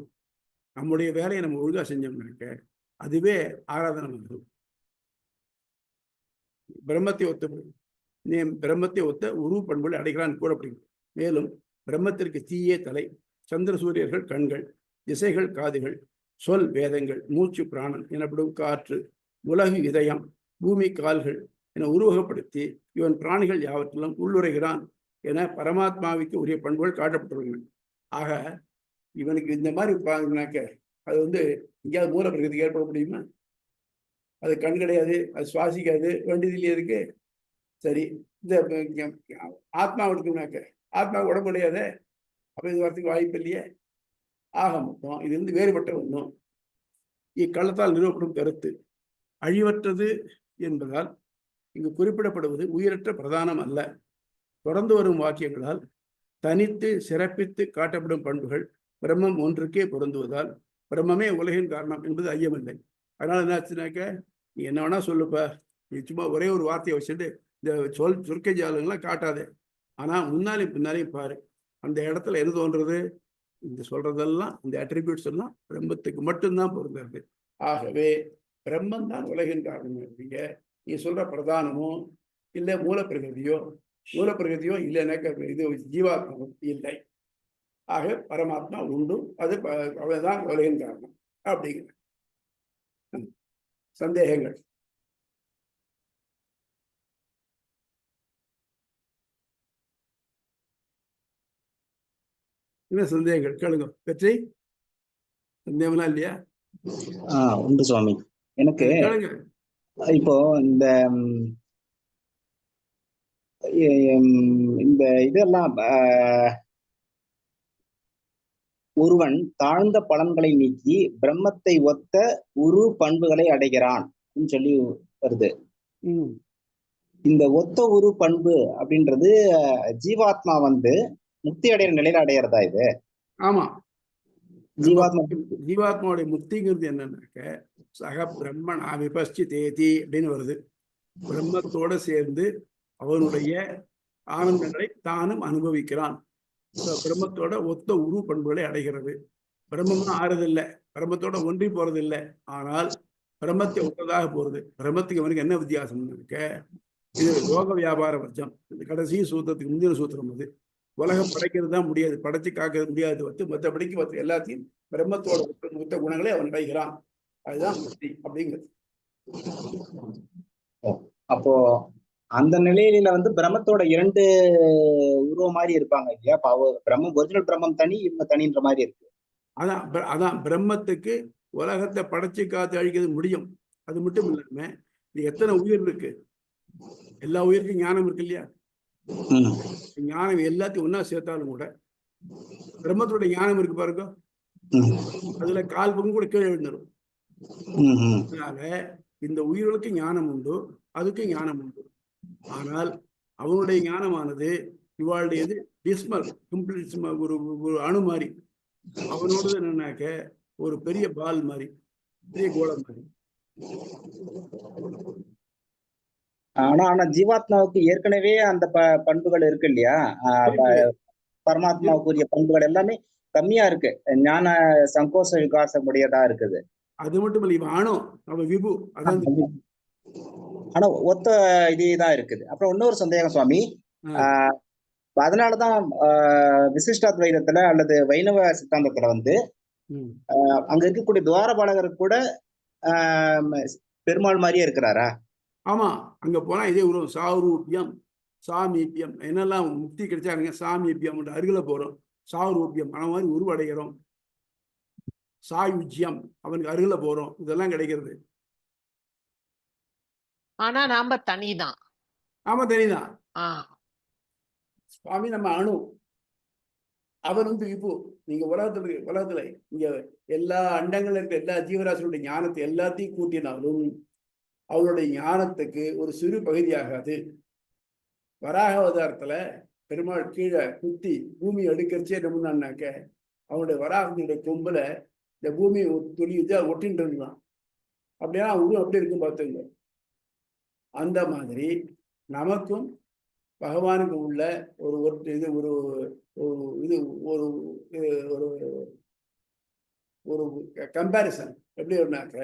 A: நம்முடைய வேலையை நம்ம ஒழுங்கா செஞ்சோம்னாக்க அதுவே ஆராதனை வந்துடும். பிரம்மத்தை ஒத்த உரு பண்புகளை அடைகிறான் கூறப்படுகிறது. மேலும் பிரம்மத்திற்கு தீயே தலை, சந்திர சூரியர்கள் கண்கள், திசைகள் காதுகள், சொல் வேதங்கள், மூச்சு பிராணன் எனப்படும் காற்று, உலகு இதயம், பூமி கால்கள் என உருவகப்படுத்தி இவன் பிராணிகள் யாவற்றிலும் உள்ளுரைகிறான் என பரமாத்மாவுக்கு உரிய பண்புகள் காட்டப்பட்டுள்ளன. ஆக இவனுக்கு இந்த மாதிரி பாருனாக்க அது எங்கேயாவது மூல பிரகதிக்கு ஏற்பட முடியுமா? அது கண் கிடையாது, அது சுவாசிக்காது, வேண்டியதில்லையே இருக்கு. சரி, இந்த ஆத்மா எடுக்கணும்னாக்க ஆத்மா உடம்பு கிடையாது, அப்ப இது வரத்துக்கு வாய்ப்பு இல்லையே. ஆக மொத்தம் இது வேறுபட்ட ஒன்றும். இக்கள்ளத்தால் நிறுவப்படும் கருத்து அழிவற்றது என்பதால் இங்கு குறிப்பிடப்படுவது உயிரற்ற பிரதானம் அல்ல. தொடர்ந்து வரும் வாக்கியங்களால் தனித்து சிறப்பித்து காட்டப்படும் பண்புகள் பிரம்மம் ஒன்றுக்கே பொருந்துவதால் பிரம்மமே உலகின் காரணம் என்பது ஐயமில்லை. அதனால என்னாச்சுனாக்க நீ என்ன வேணா சொல்லுப்பா, நீ சும்மா ஒரே ஒரு வார்த்தையை வச்சுட்டு இந்த சொற்கை ஜாலங்கள்லாம் காட்டாதே. ஆனா முன்னாலையும் பின்னாலையும் பாரு, அந்த இடத்துல எது தோன்றது? இந்த சொல்றதெல்லாம், இந்த அட்ரிபியூட்ஸ் எல்லாம் பிரம்மத்துக்கு மட்டும்தான் பொருந்தது. ஆகவே பிரம்மன் தான் உலகின் காரணம். நீ சொல்ற பிரதானமோ இல்லை மூலப்பிரகதியோ இல்லைனாக்க இது ஜீவாத்மாவும் இல்லை. ஆக பரமாத்மா உண்டு, அது அவதான் உலகின் காரணம் அப்படிங்கிற சந்தேகங்கள். என்ன சந்தேகங்கள் கேளுங்க. வெற்றி சந்தேகம்லாம் இல்லையா?
E: உண்டு சுவாமி. எனக்கு இப்போ இந்த இதெல்லாம் ஒருவன் தாழ்ந்த பலன்களை நீக்கி பிரம்மத்தை ஒத்த உரு பண்புகளை அடைகிறான் சொல்லி வருது. இந்த ஒத்த உரு பண்பு அப்படின்றது ஜீவாத்மா முக்தி அடைகிற நிலையில அடையிறதா இது?
A: ஆமா, ஜீவாத்மாவுடைய முக்திங்கிறது என்னன்னாக்க சக பிரம்மன் விபஸ்சி தேதி அப்படின்னு வருது. பிரம்மத்தோட சேர்ந்து அவனுடைய ஆனந்தங்களை தானும் அனுபவிக்கிறான். பிரம்மத்தோட ஒத்த உரு பண்புகளை அடைகிறது. பிரம்மம்னா ஆறுதில்லை, பிரம்மத்தோட ஒன்றி போறதில்லை, ஆனால் பிரம்மத்தை ஒத்ததாக போறது. பிரம்மத்துக்கு அவனுக்கு என்ன வித்தியாசம் இருக்க? இது லோக வியாபார வர்க்கம். இந்த கடைசி சூத்திரத்துக்கு முந்தின சூத்திரம் அது. உலகம் படைக்கிறது தான் முடியாது, படைச்சு காக்கிறது முடியாது. மற்றபடிக்கு எல்லாத்தையும் பிரம்மத்தோட ஒத்த குணங்களை அவன் அடைகிறான். அதுதான் முக்தி அப்படிங்கிறது.
E: அப்போ அந்த நிலையில வந்து பிரம்மத்தோட 2 உருவம் மாதிரி இருப்பாங்க இல்லையா? பிரம்மம் ஒரிஜினல் பிரம்மம் தனி, இவங்க தனின்ற மாதிரி இருக்கு.
A: அதான் பிரம்மத்துக்கு உலகத்தை படைச்சு காத்து அழிக்கிறது முடியும். அது மட்டும் இல்லாம இது எத்தனை உயிர் இருக்கு, எல்லா உயிருக்கும் ஞானம் இருக்கு இல்லையா? ஞானம் எல்லாத்தையும் ஒன்னா சேர்த்தாலும் கூட பிரம்மத்தோட ஞானம் இருக்கு பாருங்க, அதுல கால் பங்கு கூட கீழே விழுந்துடும். அதனால இந்த உயிர்களுக்கு ஞானம் உண்டு, அதுக்கு ஞானம் உண்டு. ஆனால் அவனுடைய ஞானமானது இவாளுடையது டிஸ்மல், கம்ப்ளீட் ஒரு அணு மாதிரி. அவனோடது என்னன்னாக்க ஒரு பெரிய பால் மாதிரி, பெரிய கோளம் மாதிரி.
E: ஆனா ஜீவாத்மாவுக்கு ஏற்கனவே அந்த பண்புகள் இருக்கு இல்லையா? பரமாத்மாவுக்குரிய பண்புகள் எல்லாமே கம்மியா இருக்கு, ஞான சங்கோஷ விகாசம் உடையதா இருக்குது.
A: அது மட்டும் இல்ல, இவன் ஆணோ அவன் விபு, அதான்
E: ஆனா ஒத்த இதேதான் இருக்குது. அப்புறம் இன்னொரு சந்தேகம் சுவாமி, அதனாலதான் விசிஷ்டாத்வைதத்துல அல்லது வைணவ சித்தாந்தத்துல வந்து அங்க இருக்கக்கூடிய துவாரபாலகர் கூட பெருமாள் மாதிரியே இருக்கிறாரா?
A: ஆமா, அங்க போனா இதே உருவம். சாரூபியம், சாமீபியம், என்னெல்லாம் முக்தி கிடைச்சாருங்க. சாமீபியம் அருகில போறோம், சாரூபியம் அந்த மாதிரி உருவடைகிறோம், சாயுஜ்யம் அவனுக்கு அருகில போறோம், இதெல்லாம் கிடைக்கிறது.
C: ஆனா நாம தனிதான்.
A: ஆமா, தனிதான். சுவாமி நம்ம அணு, அவன் வந்து விபு. நீங்க உலகத்துல இங்க எல்லா அண்டங்கள்ல இருக்க எல்லா ஜீவராசிகளுடைய ஞானத்தை எல்லாத்தையும் கூட்டினாலும் அவளுடைய ஞானத்துக்கு ஒரு சிறு பகுதியாகாது. வராக அவதாரத்துல பெருமாள் கீழே குத்தி பூமி அடுக்கரிச்சே என்ன பண்ணான்னாக்க அவனுடைய வராகனுடைய கொம்புல இந்த பூமி துளி ஒட்டின்னு இருந்தான். அப்படின்னா உருவம் அப்படி இருக்கும் பார்த்துங்க. அந்த மாதிரி நமக்கும் பகவானுக்கு உள்ள ஒரு இது ஒரு இது ஒரு ஒரு கம்பேரிசன் எப்படி இருந்தாக்க,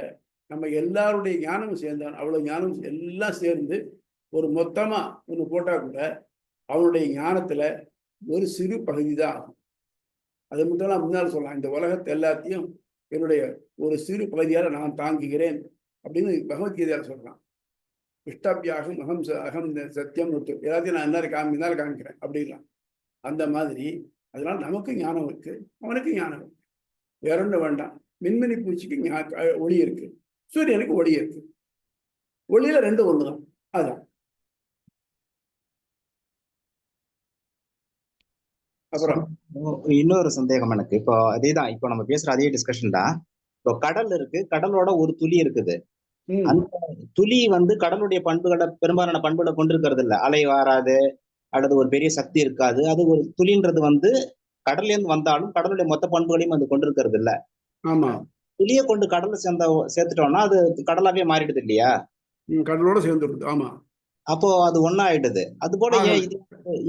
A: நம்ம எல்லாருடைய ஞானமும் சேர்ந்தான், அவ்வளவு ஞானம் எல்லாம் சேர்ந்து ஒரு மொத்தமா ஒன்று போட்டா கூட அவனுடைய ஞானத்துல ஒரு சிறு பகுதி தான் ஆகும். அது மட்டும் நான் முன்னால் சொல்லலாம், இந்த உலகத்தை எல்லாத்தையும் என்னுடைய ஒரு சிறு பகுதியால நான் தாங்குகிறேன் அப்படின்னு பகவத்கீதையால சொல்றான். இஷ்டாபியாகும் அகம் சத்தியம் எல்லாத்தையும் நான் என்னால காமிக்கிறேன் அப்படின்லாம். அந்த மாதிரி அதனால நமக்கு ஞானம் இருக்கு, அவனுக்கு ஞானம் இருக்கு. வேற ஒன்று வேண்டாம். மின்மினி பூச்சிக்கு ஒளி இருக்கு, சூரியனுக்கு ஒளி இருக்கு. ஒளியில 2 ஒண்ணுதான். அதான். அப்புறம்
E: இன்னொரு சந்தேகம் எனக்கு. இப்போ அதேதான், இப்போ நம்ம பேசுற அதே டிஸ்கஷன் தான். இப்போ கடல் இருக்கு, கடலோட ஒரு துளி இருக்குது. அந்த துளி வந்து கடலுடைய பண்புகளை, பெரும்பாலான பண்புகளை கொண்டிருக்கிறது இல்லை. அலை வாராது அல்லது ஒரு பெரிய சக்தி இருக்காது. அது ஒரு துளின்றது வந்து கடல்ல இருந்து வந்தாலும் கடலுடைய மொத்த பண்புகளையும் அது கொண்டிருக்கிறது இல்ல.
A: ஆமா,
E: துளியை கொண்டு கடல்ல சேர்த்துட்டோம்னா அது கடலாவே மாறிடுது இல்லையா?
A: கடலோட சேர்ந்துடுது. ஆமா,
E: அப்போ அது ஒன்னா ஆயிடுது. அது போல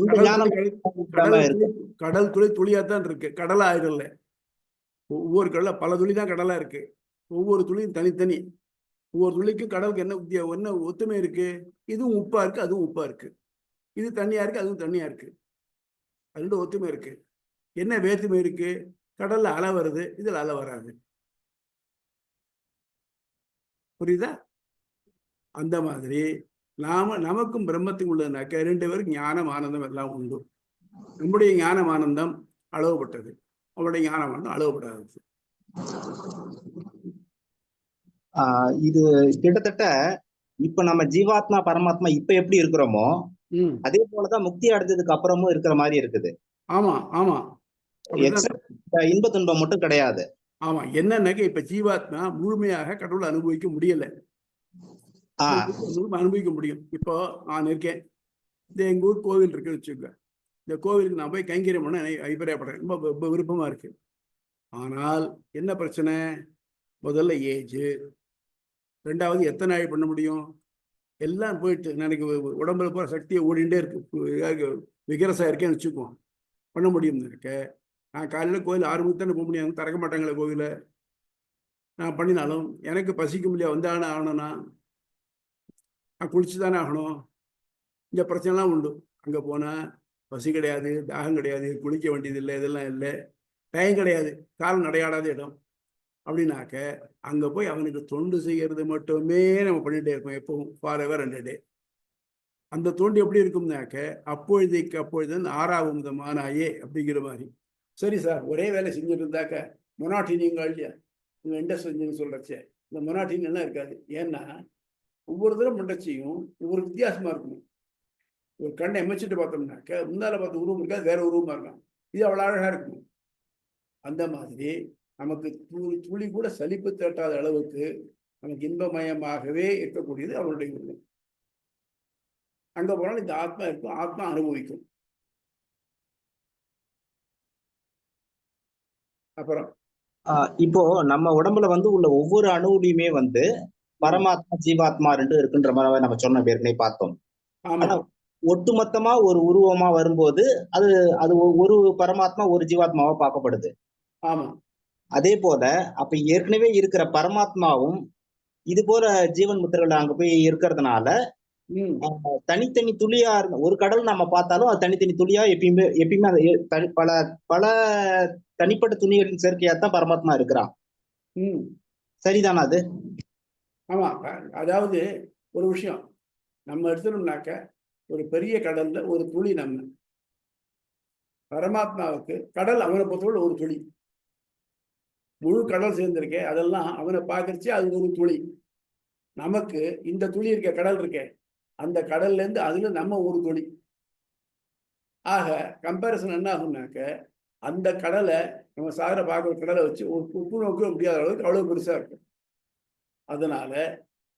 E: இந்த ஞானம்
A: கடல் துளி துளியாத்தான் இருக்கு, கடலா ஆயிடல. ஒவ்வொரு கடல பல துளி தான் கடலா இருக்கு. ஒவ்வொரு துளியும் தனித்தனி. ஒவ்வொரு துளிக்கும் கடலுக்கு என்ன ஒத்துமை இருக்கு? இதுவும் உப்பா இருக்கு, அதுவும் உப்பா இருக்கு. இது தண்ணியா இருக்கு, அதுவும் தண்ணியா இருக்கு. அது 2 ஒத்துமை இருக்கு. என்ன வேற்றுமை இருக்கு? கடல்ல அலை வருது, இதுல அலை வராது. புரியுதா? அந்த மாதிரி நமக்கும் பிரம்மத்துக்கும் உள்ளதுனாக்க 2 பேருக்கு ஞானம் ஆனந்தம் எல்லாம் உண்டு. நம்முடைய ஞானம் ஆனந்தம் அளவுபட்டது, அவருடைய ஞானம் ஆனந்தம் அளவுபடாதது.
E: இது கிட்டத்தட்ட இப்ப நம்ம ஜீவாத்மா பரமாத்மா இப்ப எப்படி இருக்கிறோமோ அதே போலதான் முக்தி அடைஞ்சதுக்கு அப்புறமும் இருக்கிற மாதிரி இருக்குது.
A: ஆமா ஆமா,
E: இன்ப துன்பம் மட்டும் கிடையாது.
A: ஆமா, என்னன்னாக்க இப்ப ஜீவாத்மா முழுமையாக கடவுளை அனுபவிக்க முடியல. அனுபவிக்க முடியும். இப்போ நான் இருக்கேன், இந்த எங்க ஊர் கோவில் இருக்குன்னு வச்சுக்கோங்க. இந்த கோவிலுக்கு நான் போய் கைங்கரியம் பண்ண அபிப்பிராயப்படுறேன், ரொம்ப விருப்பமா இருக்கு. ஆனால் என்ன பிரச்சனை? முதல்ல ஏஜ், 2வது எத்தனை நாள் பண்ண முடியும்? எல்லாம் போயிட்டு எனக்கு உடம்புல போகிற சக்தியை ஓடிண்டே இருக்கு, விகரசா இருக்கேன்னு வச்சுக்குவோம், பண்ண முடியும்னு இருக்க. நான் காலையில் கோயில் 6 மணிக்கு தானே போக முடியும், திறக்க மாட்டாங்களே கோயிலை. நான் பண்ணினாலும் எனக்கு பசிக்கும் இல்லையா, வந்தானே ஆகணும்னா நான் குளிச்சு தானே ஆகணும். இந்த பிரச்சனைலாம் உண்டு. அங்கே போனால் பசி கிடையாது, தாகம் கிடையாது, குளிக்க வேண்டியது இல்லை, இதெல்லாம் இல்லை, டைம் கிடையாது, காலம் நடையாடாத இடம். அப்படின்னாக்க அங்கே போய் அவனுக்கு தொண்டு செய்கிறது மட்டுமே நம்ம பண்ணிகிட்டே இருப்போம் எப்பவும், ஃபாரெவர் அண்ட் டே. அந்த தொண்டு எப்படி இருக்கும்னாக்க அப்பொழுதைக்கு அப்பொழுது 6ஆவது விதமானாயே அப்படிங்கிற மாதிரி. சரி சார், ஒரே வேலை செஞ்சுட்டு இருந்தாக்க மொனாட்டினிங்க இல்லையா, உங்கள் இண்டஸ்ட்ரி சொல்கிறச்சே, இந்த மொனாட்டின் எல்லாம் இருக்காது. ஏன்னா ஒவ்வொரு தடவை மண்டச்சியும் ஒவ்வொரு வித்தியாசமாக இருக்கணும். ஒரு கண்ணை எமைச்சிட்டு பார்த்தோம்னாக்க முன்னால பார்த்த உருவம் இருக்காது, வேற உருவமாக இருக்கலாம். இது அவ்வளோ அழகாக இருக்கணும். அந்த மாதிரி நமக்கு துளி கூட சலிப்பு தட்டாத அளவுக்கு நமக்கு இன்பமயமாகவே இருக்கக்கூடியது அவருடைய உருவம். அங்க போனால் இந்த ஆத்மா இருக்கும், ஆத்மா அனுபவிக்கும். அப்புறம்
E: இப்போ நம்ம உடம்புல உள்ள ஒவ்வொரு அணுவுலையுமே பரமாத்மா ஜீவாத்மா 2 இருக்குன்ற மாதிரி நம்ம சொன்ன ஏற்கனவே பார்த்தோம்.
A: ஆமா,
E: ஆனா ஒட்டுமொத்தமா ஒரு உருவமா வரும்போது அது அது ஒரு பரமாத்மா ஒரு ஜீவாத்மாவா பார்க்கப்படுது.
A: ஆமா,
E: அதே போல அப்ப ஏற்கனவே இருக்கிற பரமாத்மாவும் இது போல ஜீவன் முத்திரைகள் அங்க போய் இருக்கிறதுனால தனித்தனி துளியா ஒரு கடல் நம்ம பார்த்தாலும் அது தனித்தனி துளியா எப்பயுமே பல பல தனிப்பட்ட துணிகளின் சேர்க்கையாத்தான் பரமாத்மா இருக்கிறான். சரிதானா அது?
A: ஆமா. அதாவது ஒரு விஷயம் நம்ம எடுத்துட்டோம்னாக்க, ஒரு பெரிய கடல்ல ஒரு துளி நம்ம. பரமாத்மாவுக்கு கடல் அவனை பொறுத்தவரை ஒரு துளி. முழு கடல் சேர்ந்திருக்கே, அதெல்லாம் அவனை பார்க்கறச்சு அது ஒரு துளி. நமக்கு இந்த துளி இருக்க கடல் இருக்கே, அந்த கடல்ல இருந்து அதுல நம்ம ஒரு துளி. ஆக கம்பேரிசன் என்ன ஆகும்னாக்க, அந்த கடலை நம்ம சாகர பார்க்குற கடலை வச்சு ஒரு உப்பு நோக்க முடியாத அளவுக்கு அவ்வளவு பெருசா இருக்கும். அதனால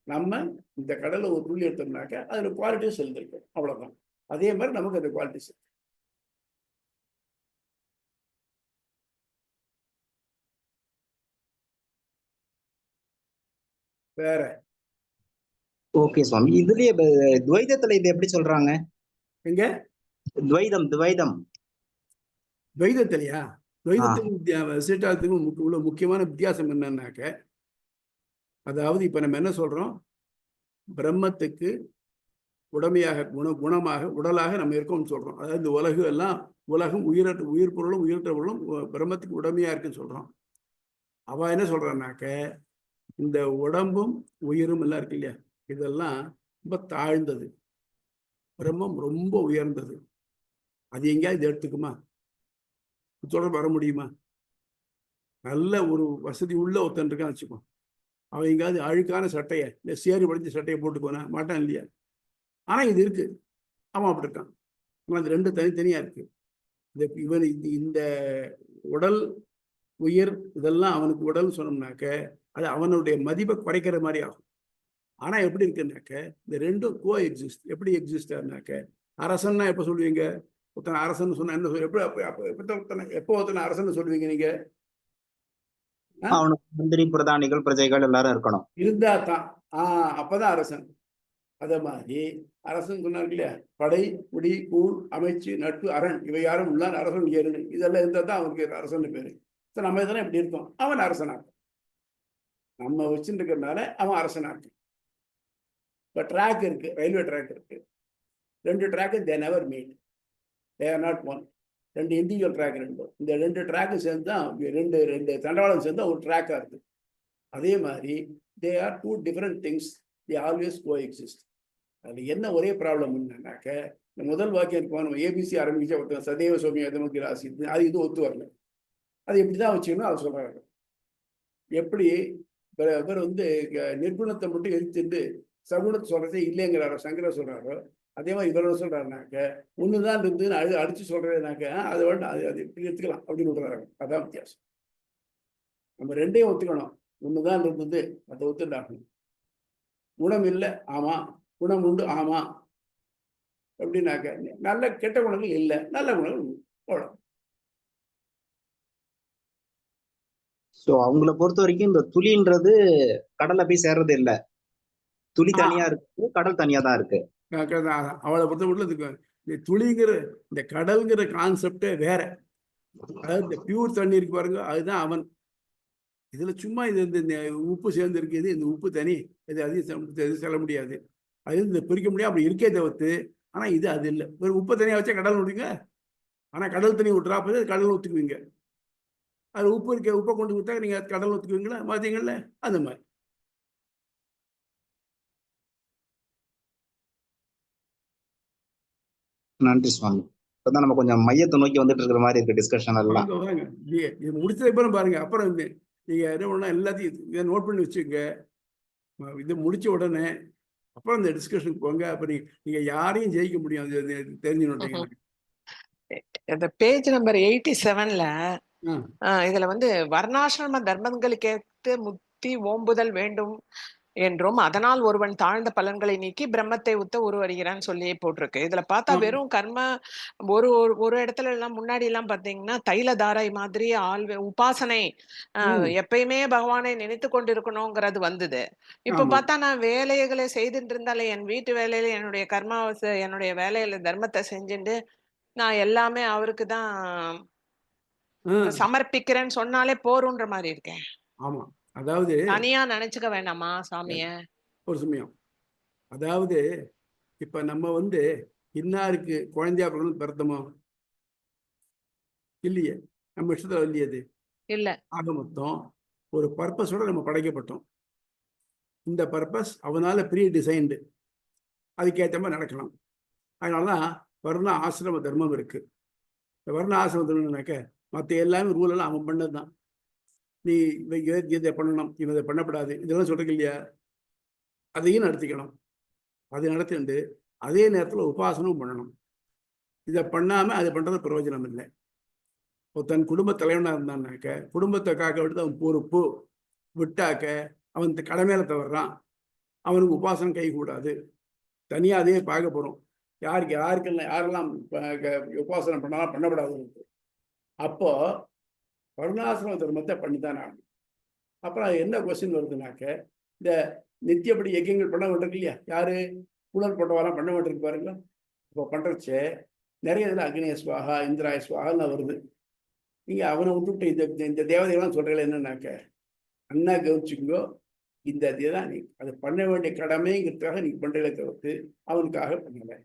A: நம்ம இந்த கடலை ஒரு துளி எடுத்தோம்னாக்க அதுல குவாலிட்டியும் சேர்ந்துருக்கும், அவ்வளவுதான். அதே மாதிரி நமக்கு அந்த குவாலிட்டிஸ். வேற
E: ஓகே சுவாமி, இதுலயே துவைதத்துல இது எப்படி சொல்றாங்க?
A: எங்க
E: துவைதம்
A: துவைதத்திலையா? துவைதத்துக்கும் விசேஷத்துக்கும் உள்ள முக்கியமான வித்தியாசம் என்னன்னாக்க, அதாவது இப்ப நம்ம என்ன சொல்றோம், பிரம்மத்துக்கு உடமையாக குணமாக உடலாக நம்ம இருக்கோம்னு சொல்றோம். அதாவது இந்த உலகம் உயிர் பொருளும் உயிரற்ற பொருளும் பிரம்மத்துக்கு உடமையா இருக்குன்னு சொல்றோம். அவ என்ன சொல்றான்னாக்க, இந்த உடம்பும் உயிரும் எல்லாம் இருக்கு இல்லையா, இதெல்லாம் ரொம்ப தாழ்ந்தது, பிரம்மம் ரொம்ப உயர்ந்தது. அது எங்கேயாவது எடுத்துக்குமா? தொடர்பு வர முடியுமா? நல்ல ஒரு வசதி உள்ள ஒருத்தன் இருக்கான்னு வச்சுக்கோ, அவன் எங்கேயாவது அழுக்கான சட்டையை இல்லை சேரி படிஞ்ச சட்டையை போட்டுக்கோனா மாட்டான் இல்லையா? ஆனா இது இருக்கு, அவன் அப்படி இருக்கான். ஆனால் அது 2 தனித்தனியா இருக்கு. இவன் இந்த உடல் உயிர் இதெல்லாம் அவனுக்கு உடல் சொன்னோம்னாக்க அது அவனுடைய மதிப்பை குறைக்கிற மாதிரி ஆகும். ஆனா எப்படி இருக்குன்னாக்க, இந்த 2ம் கோ எக்ஸிஸ்ட். எப்படி எக்ஸிஸ்ட் ஆனாக்க, அரசன்னா எப்ப சொல்லுவீங்க? ஒருத்தனை அரசன் சொன்னா என்ன எப்போ ஒருத்தனை அரசன் சொல்லுவீங்க நீங்க?
E: அவனுக்கு மந்திரி பிரதானிகள் பிரஜைகள் எல்லாரும் இருக்கணும், இருந்தா
A: தான் அப்பதான் அரசன். அதே மாதிரி அரசன் சொன்னாங்க இல்லையா, படை குடி கூழ் அமைச்சு நட்பு அரண் இவை யாரும் உள்ளான் அரசன் ஏறு, இதெல்லாம் இருந்தா தான் அவனுக்கு அரசன் பேரு. நம்ம இதெல்லாம் இப்படி இருக்கோம், அவன் அரசனாக்கும். நம்ம வச்சுட்டு இருக்கிறதுனால அவன் அரசனாக்கும். இப்போ ட்ராக் இருக்கு, ரயில்வே ட்ராக் இருக்கு. 2 track they never meet, they are not one. 2 individual track ரெண்டும். இந்த 2 ட்ராக்கு சேர்ந்து தான் ரெண்டு தண்டவாளம் சேர்ந்து ஒரு ட்ராக்காக இருக்குது. அதே மாதிரி they are 2 different things, they always coexist. அதில் என்ன ஒரே ப்ராப்ளம் என்னன்னாக்க, இந்த முதல் வாக்கியம் இருக்கும், ஏபிசி ஆரம்பிச்சு ஒருத்தன் சதேவ சோமிய எதமுக்கு ராசி, அது இது ஒத்து வரல. அது எப்படி தான் வச்சுக்கணும் அதை சொல்கிறாங்க. எப்படி இவர் நிர்குணத்தை மட்டும் எரிச்சுட்டு சகுணத்தை சொல்றதே இல்லைங்கிறாரோ சங்கரர் சொல்றாரோ, அதே மாதிரி இவர் சொல்றாருனாக்க ஒண்ணுதான் இருந்ததுன்னு அடிச்சு சொல்றதுனாக்க அதை வேண்டாம், அது இப்படி எடுத்துக்கலாம் அப்படின்னு விடுறாங்க. அதான் வித்தியாசம். நம்ம 2ஐயும் ஒத்துக்கணும். ஒண்ணுதான் இருந்தது, அதை ஒத்துண்டாகணும். குணம் இல்லை, ஆமா. குணம் உண்டு, ஆமா. எப்படின்னாக்க நல்ல கெட்ட குணங்கள் இல்லை, நல்ல குணங்கள் அவ்வளோ.
E: சோ அவங்கள பொறுத்த வரைக்கும் இந்த துளின்றது கடல்ல போய் சேர்றது இல்லை, துளி தனியா இருக்கு, கடல் தனியா தான் இருக்கு.
A: அவளை பொறுத்த மட்டும் இந்த துளிங்கிற இந்த கடல்ங்கிற கான்செப்டே வேற. அதாவது இந்த பியூர் தண்ணி இருக்கு பாருங்க, அதுதான் அவன். இதுல சும்மா இது இந்த உப்பு சேர்ந்து இருக்குது, இந்த உப்பு தனி, இது அதிகம் சொல்ல முடியாது, அது இந்த பிரிக்க முடியாது, அப்படி இருக்கே தவிர்த்து. ஆனா இது அது இல்லை. ஒரு உப்பு தனியா வச்சா கடல் விடுங்க, ஆனா கடல் தண்ணி விட்டுறா போது கடல் ஊத்துக்குவீங்க. அது உப்பு இருக்க உப்பை கொண்டு கொடுத்தா நீங்க கடல் ஊத்துக்குவீங்களா? மாத்தீங்கல்ல, அந்த மாதிரி.
E: நன்றி சுவாமி. இப்பதான் நம்ம கொஞ்சம் மையத்தை நோக்கி வந்துட்டு இருக்கிற மாதிரி இருக்கு டிஸ்கஷன் எல்லாம்.
A: இது முடிச்சதுக்கு அப்புறம் பாருங்க. அப்புறம் நீங்க என்ன பண்ணா எல்லாத்தையும் இதை நோட் பண்ணி வச்சுங்க. இது முடிச்ச உடனே அப்புறம் இந்த டிஸ்கஷனுக்கு போங்க. அப்ப நீங்க யாரையும் ஜெயிக்க முடியும் தெரிஞ்சுட்டீங்க.
C: இந்த பேஜ் நம்பர் 87ல இதுல வர்ணாசிரம தர்மங்களுக்கேற்று முக்தி ஓம்புதல் வேண்டும் என்றும் அதனால் ஒருவன் தாழ்ந்த பலன்களை நீக்கி பிரம்மத்தை உத்த உருவருகிறான்னு சொல்லி போட்டிருக்கு. இதுல பார்த்தா வெறும் கர்ம ஒரு இடத்துல எல்லாம் முன்னாடி எல்லாம் பாத்தீங்கன்னா தைலதாரை மாதிரி உபாசனை எப்பயுமே பகவானை நினைத்து கொண்டிருக்கணுங்கிறது வந்தது. இப்ப பார்த்தா நான் வேலைகளை செய்துட்டு இருந்தாலே என் வீட்டு வேலையில என்னுடைய என்னுடைய வேலையில தர்மத்தை செஞ்சுட்டு நான் எல்லாமே அவருக்கு தான் சமர்ப்பிக்கிறேன்னு சொன்னாலே போருன்ற மாதிரி இருக்கேன்.
A: ஆமா, அதாவது
C: தனியா நினைச்சுக்க வேண்டாமா சாமிய?
A: ஒரு சமயம் அதாவது இப்ப நம்ம இன்னாருக்கு குழந்தையா பிறந்தோமோ இல்லையே, நம்ம இஷ்டத்துல இல்லையே, அது இல்ல. ஆக மொத்தம் ஒரு பர்பஸோட நம்ம படைக்கப்பட்டோம். இந்த பர்பஸ் அவனால ப்ரீ டிசைன்டு, அதுக்கேற்ற மாதிரி நடக்கலாம். அதனாலதான் வர்ண ஆசிரம தர்மம் இருக்கு. இந்த வர்ண ஆசிரம தர்மம்னாக்க மற்ற எல்லாமே ரூல் எல்லாம் அவன் பண்ணதுதான். நீ இதை பண்ணணும், இவன் இதை பண்ணப்படாது, இதெல்லாம் சொல்றீங்க இல்லையா, அதையும் நடத்திக்கணும். அதை நடத்திட்டு அதே நேரத்தில் உபாசனமும் பண்ணணும். இதை பண்ணாம அதை பண்றது பிரயோஜனம் இல்லை. தன் குடும்ப தலைவனா இருந்தான்னாக்க குடும்பத்தை காக்க விட்டு அவன் பொறுப்பு விட்டாக்க அவன் கடமையில தவறான், அவனுக்கு உபாசனம் கை கூடாது. தனியா அதே பார்க்க போறோம். யாரெல்லாம் உபாசனம் பண்ணாலும் பண்ணப்படாது. அப்போ வருணாசிரம தர்மத்தை பண்ணித்தான் ஆகணும். அப்புறம் என்ன கொஸ்டின் வருதுனாக்க, இந்த நித்தியப்படி யஜ்யங்கள் பண்ண வேண்டியிருக்கு இல்லையா, யாரு புலர் போட்டவாலாம் பண்ண வேண்டியிருக்கு பாருங்களா. இப்போ பண்றச்சே நிறைய இதில் அக்னிய ஸ்வாகா இந்திராய ஸ்வாகான்னு வருது. நீங்க அவனை விட்டுவிட்டு இந்த தேவதைகள்லாம் சொல்றீங்களா என்னன்னாக்க, அண்ணா கவனிச்சுக்கோ, இந்த இதுதான் நீ அதை பண்ண வேண்டிய கடமைங்கிறதுக்காக நீ பண்றதை தவிர்த்து அவனுக்காக பண்ணலை.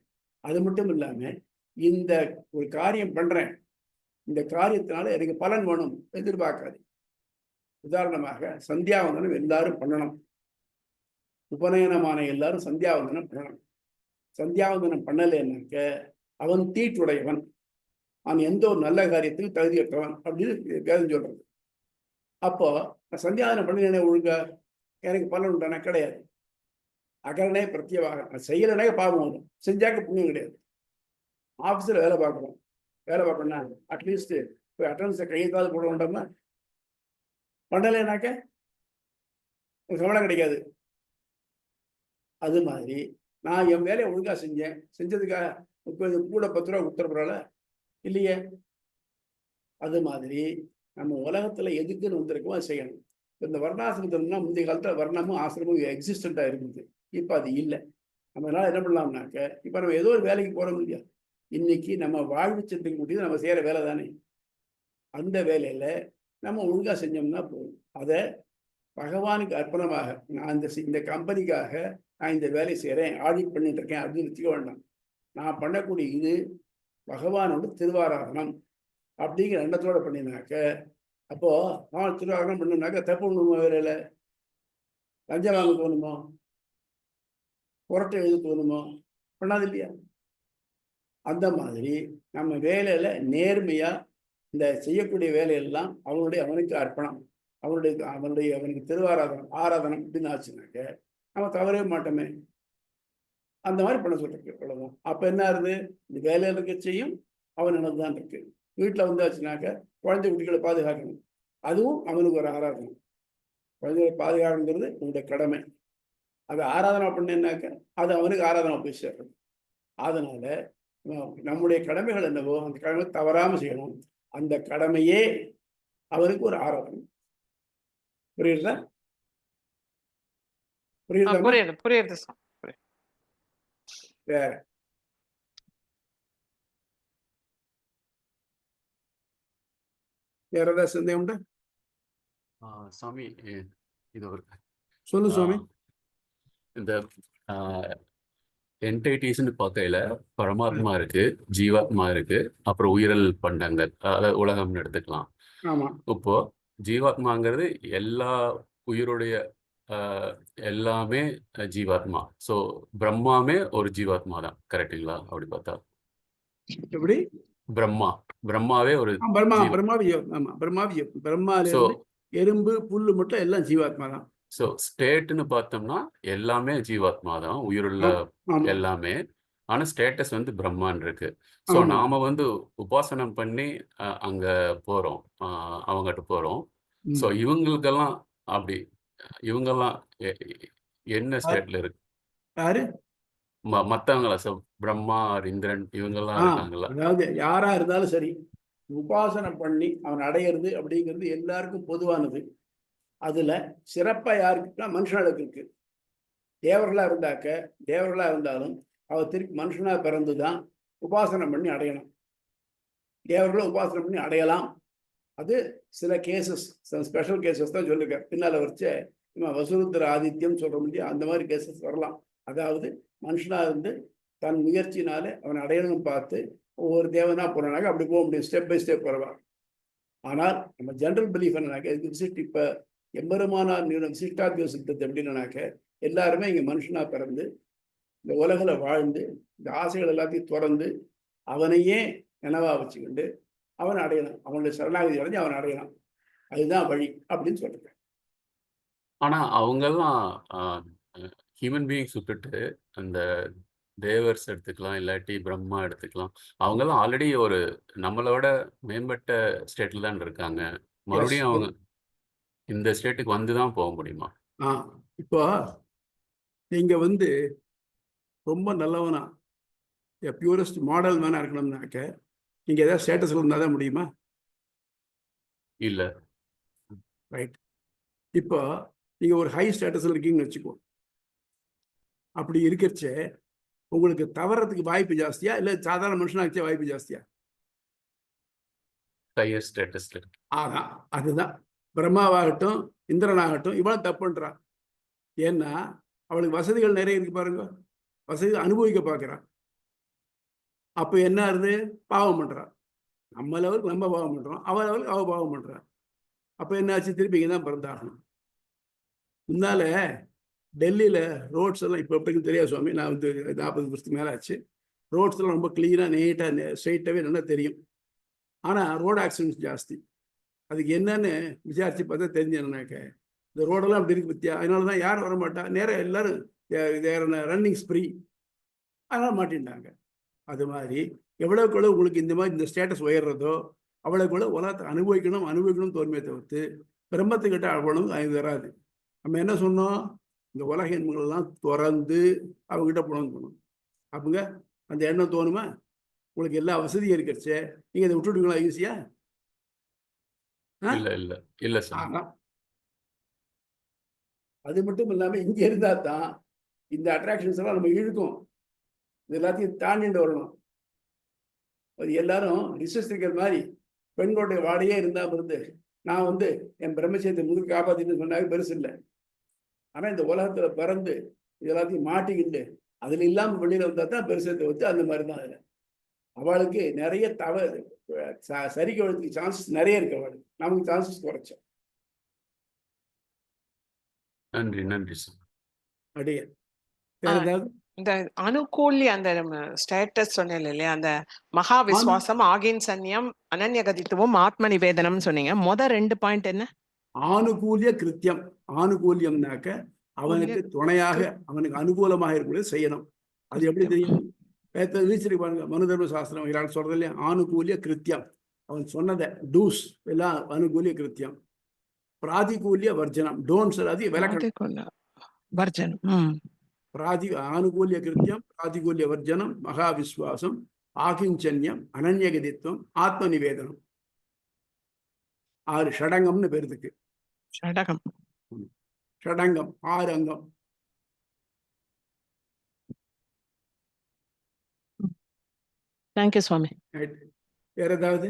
A: அது மட்டும் இல்லாம இந்த ஒரு காரியம் பண்றேன், இந்த காரியத்தினால எனக்கு பலன் வேணும் எதிர்பார்க்காது. உதாரணமாக சந்தியாவந்தனம் எல்லாரும் பண்ணணும். உபநயனமான எல்லாரும் சந்தியாவந்தனம் பண்ணணும். சந்தியாவந்தனம் பண்ணலைன்னாக்க அவன் தீட்டுடையவன், அவன் எந்த ஒரு நல்ல காரியத்துக்கு தகுதியற்றவன் அப்படின்னு வேதம் சொல்றது. அப்போ சந்தியாவந்தனம் பண்ணினே ஒழுங்கா எனக்கு பலன் உண்டான கிடையாது. அகரணே பிரத்யவாக செய்யலனே பாவம் வரும், செஞ்சாக்க புண்ணியம் கிடையாது. ஆஃபீஸில் வேலை பார்க்குறோம், வேலை பார்க்கணும்னா அட்லீஸ்ட் இப்போ அட்டன்ஸை கையெழுத்தாவது போட வேண்டாமா? பண்ணலைனாக்க சம்பளம் கிடைக்காது. அது மாதிரி நான் என் வேலையை ஒழுங்கா செஞ்சதுக்காக இப்போ கூட 10 ரூபா உத்தரப்படல இல்லையே. அது மாதிரி நம்ம உலகத்துல எதுக்குன்னு வந்திருக்கோம் அதை செய்யணும். இந்த வர்ணாசிரமத்தினா முந்தைய காலத்துல வர்ணமும் ஆசிரமும் எக்ஸிஸ்டண்டா இருக்குது, இப்போ அது இல்லை. நம்ம அதனால என்ன பண்ணலாம்னாக்க, இப்போ நம்ம ஏதோ ஒரு வேலைக்கு போறோம் இல்லையா, இன்னைக்கு நம்ம வாழ்வு சென்றுக்க முடியுது, நம்ம செய்யற வேலை தானே. அந்த வேலையில நம்ம ஒழுங்கா செஞ்சோம்னா போதும். அதை பகவானுக்கு அர்ப்பணமாக நான் இந்த கம்பெனிக்காக நான் இந்த வேலையை செய்கிறேன், ஆடிட் பண்ணிட்டு இருக்கேன் அப்படின்னு வச்சுக்க வேண்டாம். நான் பண்ணக்கூடிய இது பகவானோட திருவாராதனம் அப்படிங்கிற எண்ணத்தோட பண்ணினாக்க, அப்போ நான் திருவாராதனம் பண்ணினாக்க தப்பு ஒண்ணுமோ, வேலையில லஞ்சம் வாங்க தோணுமோ, புரட்டை எழுத தோணுமோ, பண்ணாது இல்லையா. அந்த மாதிரி நம்ம வேலையில நேர்மையா இந்த செய்யக்கூடிய வேலையெல்லாம் அவனுக்கு அர்ப்பணம், அவனுக்கு ஆராதனம் அப்படின்னு ஆச்சுனாக்க நம்ம தவறவே மாட்டோமே. அந்த மாதிரி பண்ண சொல்லிருக்கு, அவ்வளவுதான். அப்ப என்ன ஆகுது, இந்த வேலையில இருக்க செய்யும் அவன் தான் இருக்கு. வீட்டுல வந்தாச்சுனாக்க குழந்தை குட்டிகளை பாதுகாக்கணும், அதுவும் அவனுக்கு ஒரு ஆராதனை. குழந்தைகளை பாதுகாக்கணுங்கிறது உங்களுடைய கடமை. அதை ஆராதனை பண்ணேன்னாக்க அது அவனுக்கு ஆராதனை போய் சேர்க்கணும். அதனால நம்முடைய கடமைகள் என்னவோ அந்த கடமை தவறாம செய்யணும். அந்த கடமையே அவனுக்கு ஒரு ஆராதனை. புரியுதா? புரியுதாம்மா?
C: புரியுது புரியுது சார்.
A: வேற வேற ஏதாவது சந்தேகம் உண்டா?
F: சாமி இது ஒரு
A: சொல்லு சுவாமி.
F: இந்த என்டைட்டிஸ்ன்னு பார்க்கையில பரமாத்மா இருக்கு, ஜீவாத்மா இருக்கு, அப்புறம் உயிரல் பண்டங்கள், அதாவது உலகம்னு எடுத்துக்கலாம்.
A: ஆமா,
F: இப்போ ஜீவாத்மாங்கிறது எல்லா உயிருடைய எல்லாமே ஜீவாத்மா. ஸோ பிரம்மாவே ஒரு ஜீவாத்மா தான், கரெக்டுங்களா? அப்படி பார்த்தா
A: எப்படி?
F: பிரம்மாவே ஒரு
A: பிரம்மாவியம். ஆமா, பிரம்மாவியம். பிரம்மால
F: ஸோ
A: இருந்து எறும்பு புல்லு மட்டும் எல்லாம் ஜீவாத்மா தான்.
F: ஸோ ஸ்டேட்னு பார்த்தோம்னா எல்லாமே ஜீவாத்மா தான், உயிருள்ள
A: ஆமா,
F: எல்லாமே. ஆனா ஸ்டேட்டஸ் வந்து பிரம்மான் இருக்கு. ஸோ
A: ஆமா.
F: நாம வந்து உபாசனம் பண்ணி அங்க போறோம், அவங்ககிட்ட போறோம். ஸோ இவங்களுக்கெல்லாம் அப்படி இவங்கெல்லாம் என்ன ஸ்டேட்ல இருக்கு?
A: யாரு?
F: மத்தவங்களா? ஸோ பிரம்மா, இந்திரன் இவங்கெல்லாம் இருக்காங்களா?
A: அதாவது யாரா இருந்தாலும் சரி, உபாசனை பண்ணி அவன் அடையிறது அப்படிங்கிறது எல்லாருக்கும் பொதுவானது. அதுல சிறப்பா யாருக்குன்னா மனுஷனுக்கு இருக்கு. தேவர்களா இருந்தாலும் அவர் திருப்பி மனுஷனா பிறந்துதான் உபாசனை பண்ணி அடையணும். தேவர்களும் உபாசனை பண்ணி அடையலாம். அது சில கேசஸ், ஸ்பெஷல் கேசஸ் தான் சொல்லிருக்கார். பின்னால வச்ச வசுருத்திர ஆதித்யம் சொல்ற முடியும், அந்த மாதிரி கேசஸ் வரலாம். அதாவது மனுஷனா இருந்து தன் முயற்சினால அவன் அடையணும்னு பார்த்து ஒவ்வொரு தேவனா போறானாக்க அப்படி போக முடியும், ஸ்டெப் பை ஸ்டெப் வருவான். ஆனால் நம்ம ஜென்ரல் பிலீஃப் என்னன்னாக்க விசிட் இப்ப எம்பெருமானார் விசிஷ்டாத்வ சித்தத்தை எப்படின்னாக்க எல்லாருமே இங்க மனுஷனா பிறந்து இந்த உலகில வாழ்ந்து இந்த ஆசைகள் எல்லாத்தையும் திறந்து அவனையே நினைவா வச்சுக்கிண்டு அவன் அடையணும், அவனுடைய சரணாகதி அடைஞ்சு அவன் அடையலாம். அதுதான் வழி அப்படின்னு சொல்றேன்.
F: ஆனா அவங்கெல்லாம் ஹியூமன் பீயிங்ஸ் விட்டுட்டு அந்த தேவர்ஸ் எடுத்துக்கலாம், இல்லாட்டி பிரம்மா எடுத்துக்கலாம், அவங்கெல்லாம் ஆல்ரெடி ஒரு நம்மளோட மேம்பட்ட ஸ்டேட்ல தான் இருக்காங்க. மறுபடியும் அவங்க இந்த ஸ்டேட்டுக்கு வந்துதான் போக முடியுமா?
A: இப்போ நீங்க வந்து ரொம்ப நல்லவனா பியூரஸ்ட் மாடல் மேனா இருக்கணும்னாக்க நீங்க ஏதாவது ஸ்டேட்டஸ்ல இருந்தாதான் முடியுமா?
F: இல்ல.
A: ரைட். இப்போ நீங்க ஒரு ஹை ஸ்டேட்டஸ்ல இருக்கீங்கன்னு வச்சுக்கோ. அப்படி இருக்கிறச்ச உங்களுக்கு தவறதுக்கு வாய்ப்பு ஜாஸ்தியா இல்ல சாதாரண மனுஷனாச்சே வாய்ப்பு ஜாஸ்தியா?
F: ஹையர் ஸ்டேட்டஸ்ல இருக்கு.
A: அதுதான் பிரம்மாவாகட்டும் இந்திரனாகட்டும் இவன் தப்புன்றான். ஏன்னா அவளுக்கு வசதிகள் நிறைய இருக்கு பாருங்க, வசதி அனுபவிக்க பார்க்கிறான். அப்ப என்ன ஆகுது? பாவம் பண்றான். நம்ம லெவலுக்கு நம்ம பாவம் பண்றோம், அவ லெவலுக்கு அவ பாவம் பண்றான். அப்ப என்ன ஆச்சு? திருப்பி இங்கே தான் பிறந்தாகணும். முன்னால டெல்லியில ரோட்ஸ் எல்லாம் இப்போ எப்படின்னு தெரியாது சுவாமி, நான் வந்து 40 வருஷத்துக்கு மேலே ஆச்சு. ரோட்ஸ் எல்லாம் ரொம்ப கிளீனா நீட்டா ஸ்ட்ரெயிட்டாவே நல்லா தெரியும். ஆனா ரோடு ஆக்சிடென்ட்ஸ் ஜாஸ்தி. அதுக்கு என்னன்னு விசாரிச்சு பார்த்தா தெரிஞ்சேன்னாக்க இந்த ரோடெல்லாம் அப்படி இருக்கு பத்தியா, அதனாலதான் யாரும் வர மாட்டா, நேரம் எல்லாரும் ரன்னிங் ஸ்ப்ரீ, அதனால மாட்டின்ட்டாங்க. அது மாதிரி எவ்வளவுக்கு எவ்வளவு உங்களுக்கு இந்த மாதிரி இந்த ஸ்டேட்டஸ் உயர்றதோ அவ்வளவுக்கு எவ்வளவு உலகத்தை அனுபவிக்கணும் தோல்மையை தவிர்த்து பிரம்மத்துக்கிட்ட அவ்வளவு அது வராது. நம்ம என்ன சொன்னோம்? இந்த உலக எண்ணங்கள்லாம் திறந்து அவங்ககிட்ட போனோம். அவங்க அந்த எண்ணம் தோணுமா? உங்களுக்கு எல்லா வசதியும் இருக்கிறச்சே நீங்க இதை விட்டுடுவீங்களா ஈஸியா?
F: இல்ல சார்.
A: அது மட்டும் இல்லாம இங்க இருந்தா தான் இந்த அட்ராக்ஷன்ஸ் எல்லாம் நம்ம இழுக்கும். இது எல்லாத்தையும் தாண்டிட்டு வரணும். அது எல்லாரும் விசுவஸ்திரிக்கிற மாதிரி பெண்களுடைய வாடையே இருந்தா இருந்து நான் வந்து என் பிரம்மச்சரியத்தை முதுகு காப்பாத்தின்னு சொன்னாங்க பெருசு இல்லை. ஆனா இந்த உலகத்துல பிறந்து இது எல்லாத்தையும் மாட்டிக்கிட்டு அதுல இல்லாம வெளியில வந்தா தான் பெருசத்தை வச்சு அந்த மாதிரி தான். அதுல அவளுக்கு நிறைய சரிக்கு வரதுக்கு சான்சஸ் நிறைய இருக்கு. அவளுக்கு நமக்கு சான்சஸ் குறைச்சோம்.
F: நன்றி சார்.
A: அடைய
C: இந்த அனுகூலி அந்த ஸ்டேட்டஸ் சொன்னேன் இல்லையா, அந்த மகா விஸ்வாசம், ஆகின் சன்னியம், அனன்யகதித்துவம், ஆத்ம நிவேதனம் சொன்னீங்க. 2 பாயிண்ட் என்ன?
A: ஆனுகூல்ய கிருத்தியம். ஆனுகூல்யம்னாக்க அவனுக்கு துணையாக அவனுக்கு அனுகூலமாக இருக்கக்கூடிய செய்யணும். அது எப்படி தெரியும்? பாருங்க, மனு தர்ம சாஸ்திரம் சொல்றது இல்லையா, ஆனுகூல்ய கிருத்தியம். அவன் சொன்னதை டூஸ் எல்லாம் அனுகூல்ய கிருத்தியம். பிராதிகூல்ய வர்ஜனம், டோன்ஸ் எல்லாத்தையும் விலக்கணும். ஆனுகூல்ய கிருத்தியம், பிராதிகூல்ய வர்ஜனம், மகா விஸ்வாசம், ஆகிஞ்சன்யம், அனன்யகதித்துவம், ஆத்ம நிவேதனம். 6 ஷடங்கம்னு பேருக்கு. ஷடங்கம் 6 அங்கம்.
C: தேங்க்யூ சுவாமி.
A: Right. வேற ஏதாவது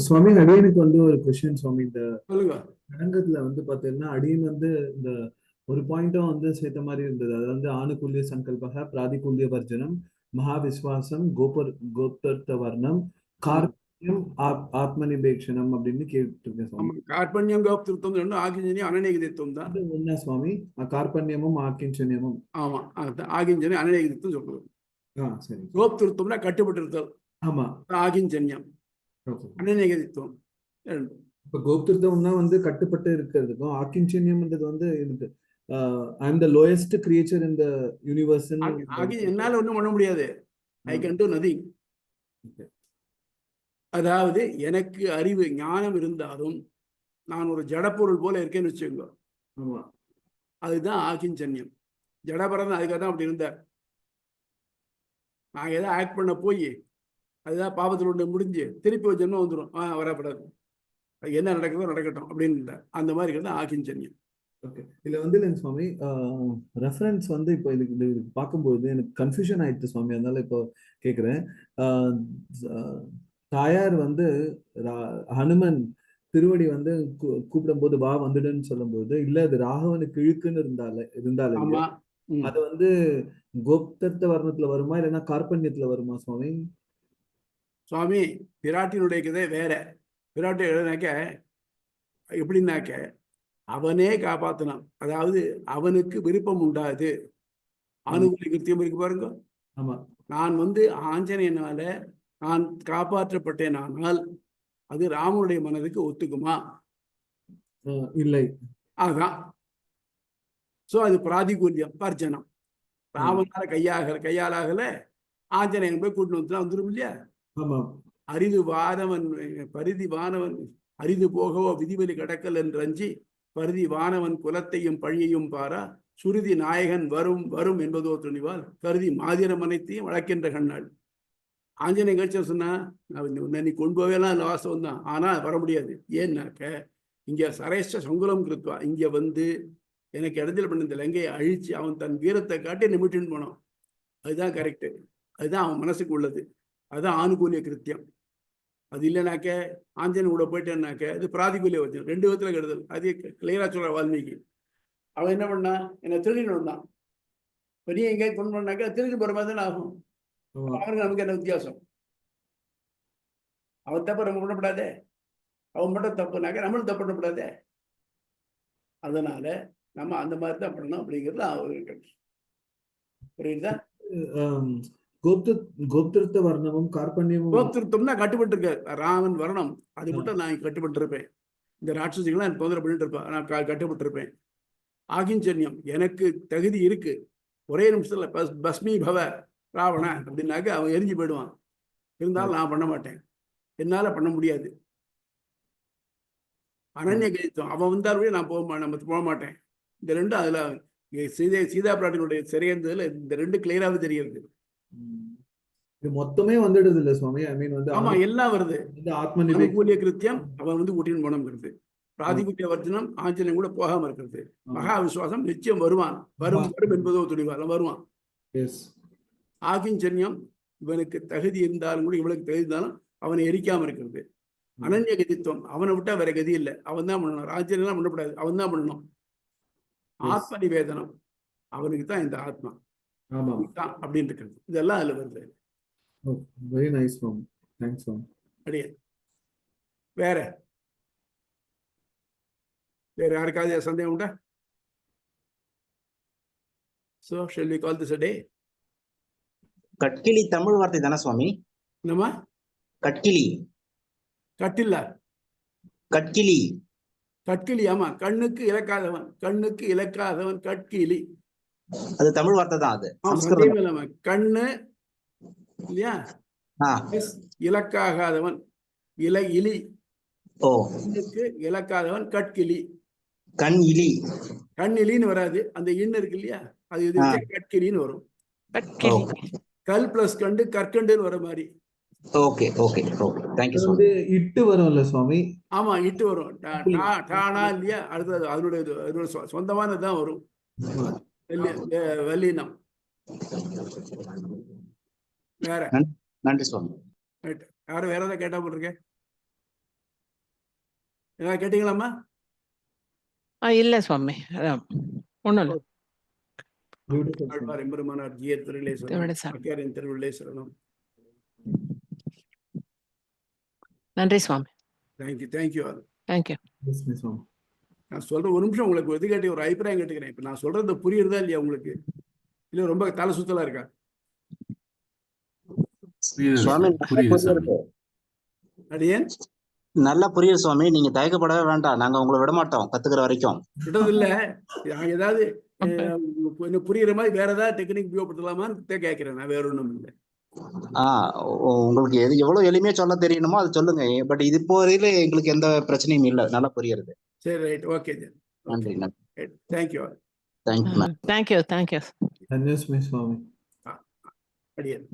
G: சுவாமி அடியனுக்கு வந்து ஒரு கொஸ்டின் சுவாமி. இந்த
A: சொல்லுங்க.
G: சடங்கத்துல வந்து பாத்தீங்கன்னா அடியன் வந்து இந்த ஒரு பாயிண்ட்டும் வந்து சேர்த்த மாதிரி இருந்தது. அது வந்து ஆணுக்குல்ய சங்கல்பக, பிராதிகுல்ய வர்ஜனம், மகாவிஸ்வாசம், கோப்தர்த்த வர்ணம், கார்பண்யம், ஆத்மநிபேட்சணம் அப்படின்னு கேட்டுருக்கேன் சுவாமி.
A: கார்பண்யம் கோப்திருத்தம் ரெண்டு ஆகிஞ்சனி அனநேகிதத்துவம் தான்.
G: அது என்ன சுவாமி? கார்பண்யமும் ஆக்கிஞ்சன்யமும்.
A: ஆமா, ஆகிஞ்சனி அனநேகிதத்துவம் சொல்றது.
G: சரி.
A: கோப்திருத்தம்னா கட்டுப்பட்டு இருத்தல்.
G: ஆமா.
A: ஆகிஞ்சன்யம் அனநேகிதத்துவம் ரெண்டு.
G: இப்ப கோப்திருத்தம்னா வந்து கட்டுப்பட்டு இருக்கிறதுக்கும், ஆக்கிஞ்சன்யம்ன்றது வந்து எனக்கு I am the lowest creature in the universe.
A: என்னால ஒண்ணும் பண்ண முடியாது. I can do nothing. அதாவது எனக்கு அறிவு ஞானம் இருந்தாலும் நான் ஒரு ஜடப்பொருள் போல இருக்கேன்னு வச்சுக்கோங்க. அதுதான் ஆகிஞ்சன்யம். ஜடபரன் அதுக்காக தான் அப்படி இருந்தார். நான் ஏதாவது ஆக்ட் பண்ண போய் அதுதான் பாவத்தில் ஒன்று முடிஞ்சு திருப்பி ஒரு ஜென்மம் வந்துடும். வரப்படாது, என்ன நடக்குதோ நடக்கட்டும் அப்படின்னு அந்த மாதிரி இருக்கிறது ஆகிஞ்சன்யம்.
G: ஓகே. இதுல வந்து இல்லைங்க சுவாமி, ரெஃபரன்ஸ் வந்து இப்போ இதுக்கு பார்க்கும்போது எனக்கு கன்ஃபியூஷன் ஆயிடுச்சு சுவாமி. அதனால இப்போ கேட்குறேன். தாயார் வந்து ஹனுமன் திருவடி வந்து கூப்பிடும் போது வா வந்துடுன்னு சொல்லும் போது, இல்ல அது ராகவனுக்கு இழுக்குன்னு இருந்தாலும் அது வந்து கோப்தர்த்த வர்ணத்துல வருமா இல்லைன்னா கார்பண்யத்துல வருமா சுவாமி?
A: சுவாமி பிராட்டினுடைய கதை வேற. பிராட்டி எழுதினாக்க எப்படின்னாக்க அவனே காப்பாத்தினான். அதாவது அவனுக்கு விருப்பம் உண்டாது. ஆணுகுலி கிருத்தியம் இருக்கு பாருங்க. நான் வந்து ஆஞ்சநேயனால நான் காப்பாற்றப்பட்டேன். ஆனால் அது ராமனுடைய மனதுக்கு ஒத்துக்குமா?
G: இல்லை.
A: அதான். சோ அது பிராதிகூல்யம், வர்ஜனம். ராமனால கையாலாகல, ஆஞ்சநேயன் போய் கூட்டு வந்துடும் இல்லையா? அரிது வானவன் பரிதி வானவன் அரிது போகவோ விதிவெளி கடக்கல் என்று அஞ்சி பரிதி வானவன் குலத்தையும் பழியையும் பாரா சுருதி நாயகன் வரும் வரும் என்பதோ துணிவால் கருதி மாதிரம் அனைத்தையும் வழக்கின்ற கண்ணாள். ஆஞ்சநேய கட்சி சொன்னா நீ கொண்டு போவேலாம் இல்லை, வாசம் தான். ஆனா வர முடியாது. ஏன்னாக்க இங்க சரேஷ்ட சங்குலம் கிருத்வா இங்க வந்து எனக்கு இடத்துல பண்ண இந்த லங்கையை அழிச்சு அவன் தன் வீரத்தை காட்டி நிமிட்டுன்னு போனான். அதுதான் கரெக்டு. அதுதான் அவன் மனசுக்கு உள்ளது. அதுதான் ஆணுகூலிய கிருத்தியம். அது இல்லைனாக்க ஆஞ்சநேயன் கூட போயிட்டேன்னாக்க அது பிராதிகூலிய வச்சு 2 விதத்துல கெடுதல். அது கிளியரா சொல்ற வால்மீகி. அவன் என்ன பண்ணா, என்ன திருடின்னு வந்தான். பெரிய எங்கேயும் கொண்டு பண்ணாக்க திருடி போற மாதிரி தானே ஆகும். அவனுக்கு நமக்கு என்ன வித்தியாசம்? அவன் தப்பு நம்ம பண்ணக்கூடாதே. அவன் மட்டும் தப்புனாக்க நம்மளும் தப்பு பண்ணக்கூடாதே. அதனால நம்ம அந்த மாதிரி தான் பண்ணணும் அப்படிங்கிறது அவருக்கு புரியுதா?
G: கோப்திருத்த வர்ணமும் கார்பண்யமும்.
A: கோப்திருத்தம்னா கட்டுப்பட்டு இருக்காரு ராமன் வர்ணம். அது மட்டும் நான் கட்டுப்பட்டு இருப்பேன். இந்த ராட்சசிகள்லாம் தொந்தரவு பண்ணிட்டு இருப்பேன். நான் கட்டுப்பட்டு இருப்பேன். ஆகிஞ்சன்யம் எனக்கு தகுதி இருக்கு. ஒரே நிமிஷத்துல பஸ்மி பவ ராவண அப்படின்னாக்க அவன் எரிஞ்சு போயிடுவான். இருந்தாலும் நான் பண்ண மாட்டேன். என்னால பண்ண முடியாது. அனன்ய கதித்துவம். அவன் வந்தாலும் நான் போக மாட்டேன். இந்த ரெண்டும் அதுல சீதா பிராட்டினுடைய சிறையந்ததுல இந்த 2 கிளியராவே தெரியுது.
G: இது மொத்தமே வந்துடுது இல்ல சுவாமி? ஐ மீன் வந்து
A: ஆமா, எல்லாம் வருது. ஆணுகூலிய கிருத்தியம் அவன் வந்து கூட்டின்னு போனோம்ங்கிறது. பிராதிகுல்ய வர்ஜனம் ஆஞ்சநேயன் கூட போகாம இருக்கிறது. மகா விசுவாசம் நிச்சயம் வருவான். வரும் வரும் என்பதோ துணிவார் வருவான். ஆகிஞ்சன்யம் இவனுக்கு தகுதி இருந்தாலும் கூட இவளுக்கு தகுதி இருந்தாலும் அவனை எரிக்காம இருக்கிறது. அனன்ய கதித்துவம் அவனை விட்டா வேற கதி இல்லை. அவன் தான் பண்ணணும். ஆஞ்சநேயன் பண்ணக்கூடாது, அவன் தான் பண்ணணும். ஆத்ம நிவேதனம் அவனுக்கு தான் இந்த ஆத்மா அப்படின்னு இருக்கிறது. இதெல்லாம் அதுல வருது.
G: Very nice ma'am. Thanks ma'am.
A: அப்படியே வேற யாருக்காவது சந்தேகம் உண்டா? So shall we call this a day?
E: கட்கிலி Tamil வார்த்தை தானே சுவாமி?
A: என்னமா?
E: கட்கிலி.
A: கட்டில்ல
E: கட்கிலி.
A: கட்கிலி. ஆமா, கண்ணுக்கு இலக்காதவன். கண்ணுக்கு இலக்காதவன் கட்கிலி.
E: அது தமிழ் வார்த்தை தான். அது சமஸ்கிருதம்.
A: கண்ணு இல்லையா? இலக்காகாதவன் இலி. ஓ, கண்ணுக்கு இலக்காதவன் கட்கிலி.
E: கண் இலி.
A: கண்ணிலின்னு வராது. அந்த இன்னு இருக்கு இல்லையா, அது கட்கிலின்னு வரும். கல் பிளஸ் கண்டு கற்கண்டுன்னு வர மாதிரி.
E: Okay okay okay. Thank you.
G: வந்து இட்டு வரும்ல சுவாமி?
A: ஆமா, இட்டு வரும். டானா இல்லையா, அடுத்தது அதனுடைய சொந்தமானதுதான் வரும். வல்லினம். வேற
E: நன்றி சுவாமி.
A: ரைட். யாரும் வேற ஏதாவது கேட்டா போட்டிருக்கேன்? ஏதாவது கேட்டீங்களாம்மா?
C: இல்ல சுவாமி, அதான் ஒண்ணும் இல்ல.
G: Beautiful.
A: ஆழ்வார் எம்பெருமானார் ஜீயர் திருவிழை
C: திருவிடை
A: சொல்லணும்,
C: சரணம்.
A: அக்கியாரின் திருவிழை சொல்லணும்.
C: நன்றி Swami.
A: Thank you.
C: Thank you.
G: Yes, Miss Swami.
A: நான் சொல்றேன், ஒரு நிமிஷம் உங்களுக்கு இது கேட்டு ஒரு அபிப்பிராயம் கேட்டுக்கிறேன். இப்ப நான் சொல்றது புரியுறதா இல்லையா உங்களுக்கு? இல்ல ரொம்ப தலை சுத்தலா இருக்கா?
F: புரியுது
E: சுவாமி
F: சாமி, புரியுது சாமி.
A: அடியேன்
E: நல்லா புரியுது சுவாமி. நீங்க தயக்கப்படவே வேண்டாம், நாங்க உங்களை விட மாட்டோம் கத்துக்கிற வரைக்கும்.
A: விட்டது இல்ல. நான் ஏதாவது எனக்கு புரியுற மாதிரி வேற ஏதாவது டெக்னிக் உபயோகப்படுத்தலாமான்னு கேட்கிறேன். நான் வேற ஒண்ணும் இல்லை.
E: உங்களுக்கு எவ்வளவு எளிமையா சொல்ல தெரியணுமோ அது சொல்லுங்க. பட் இது இப்போ வரையில எங்களுக்கு எந்த பிரச்சனையும் இல்லை, நல்லா புரியுறது.
A: சரி, ரைட், ஓகே.
E: நன்றி.
A: Thank you.
E: Thank you.
C: Thank you. Thank you.
G: And yes, Miss Swami.
A: அடியேன்.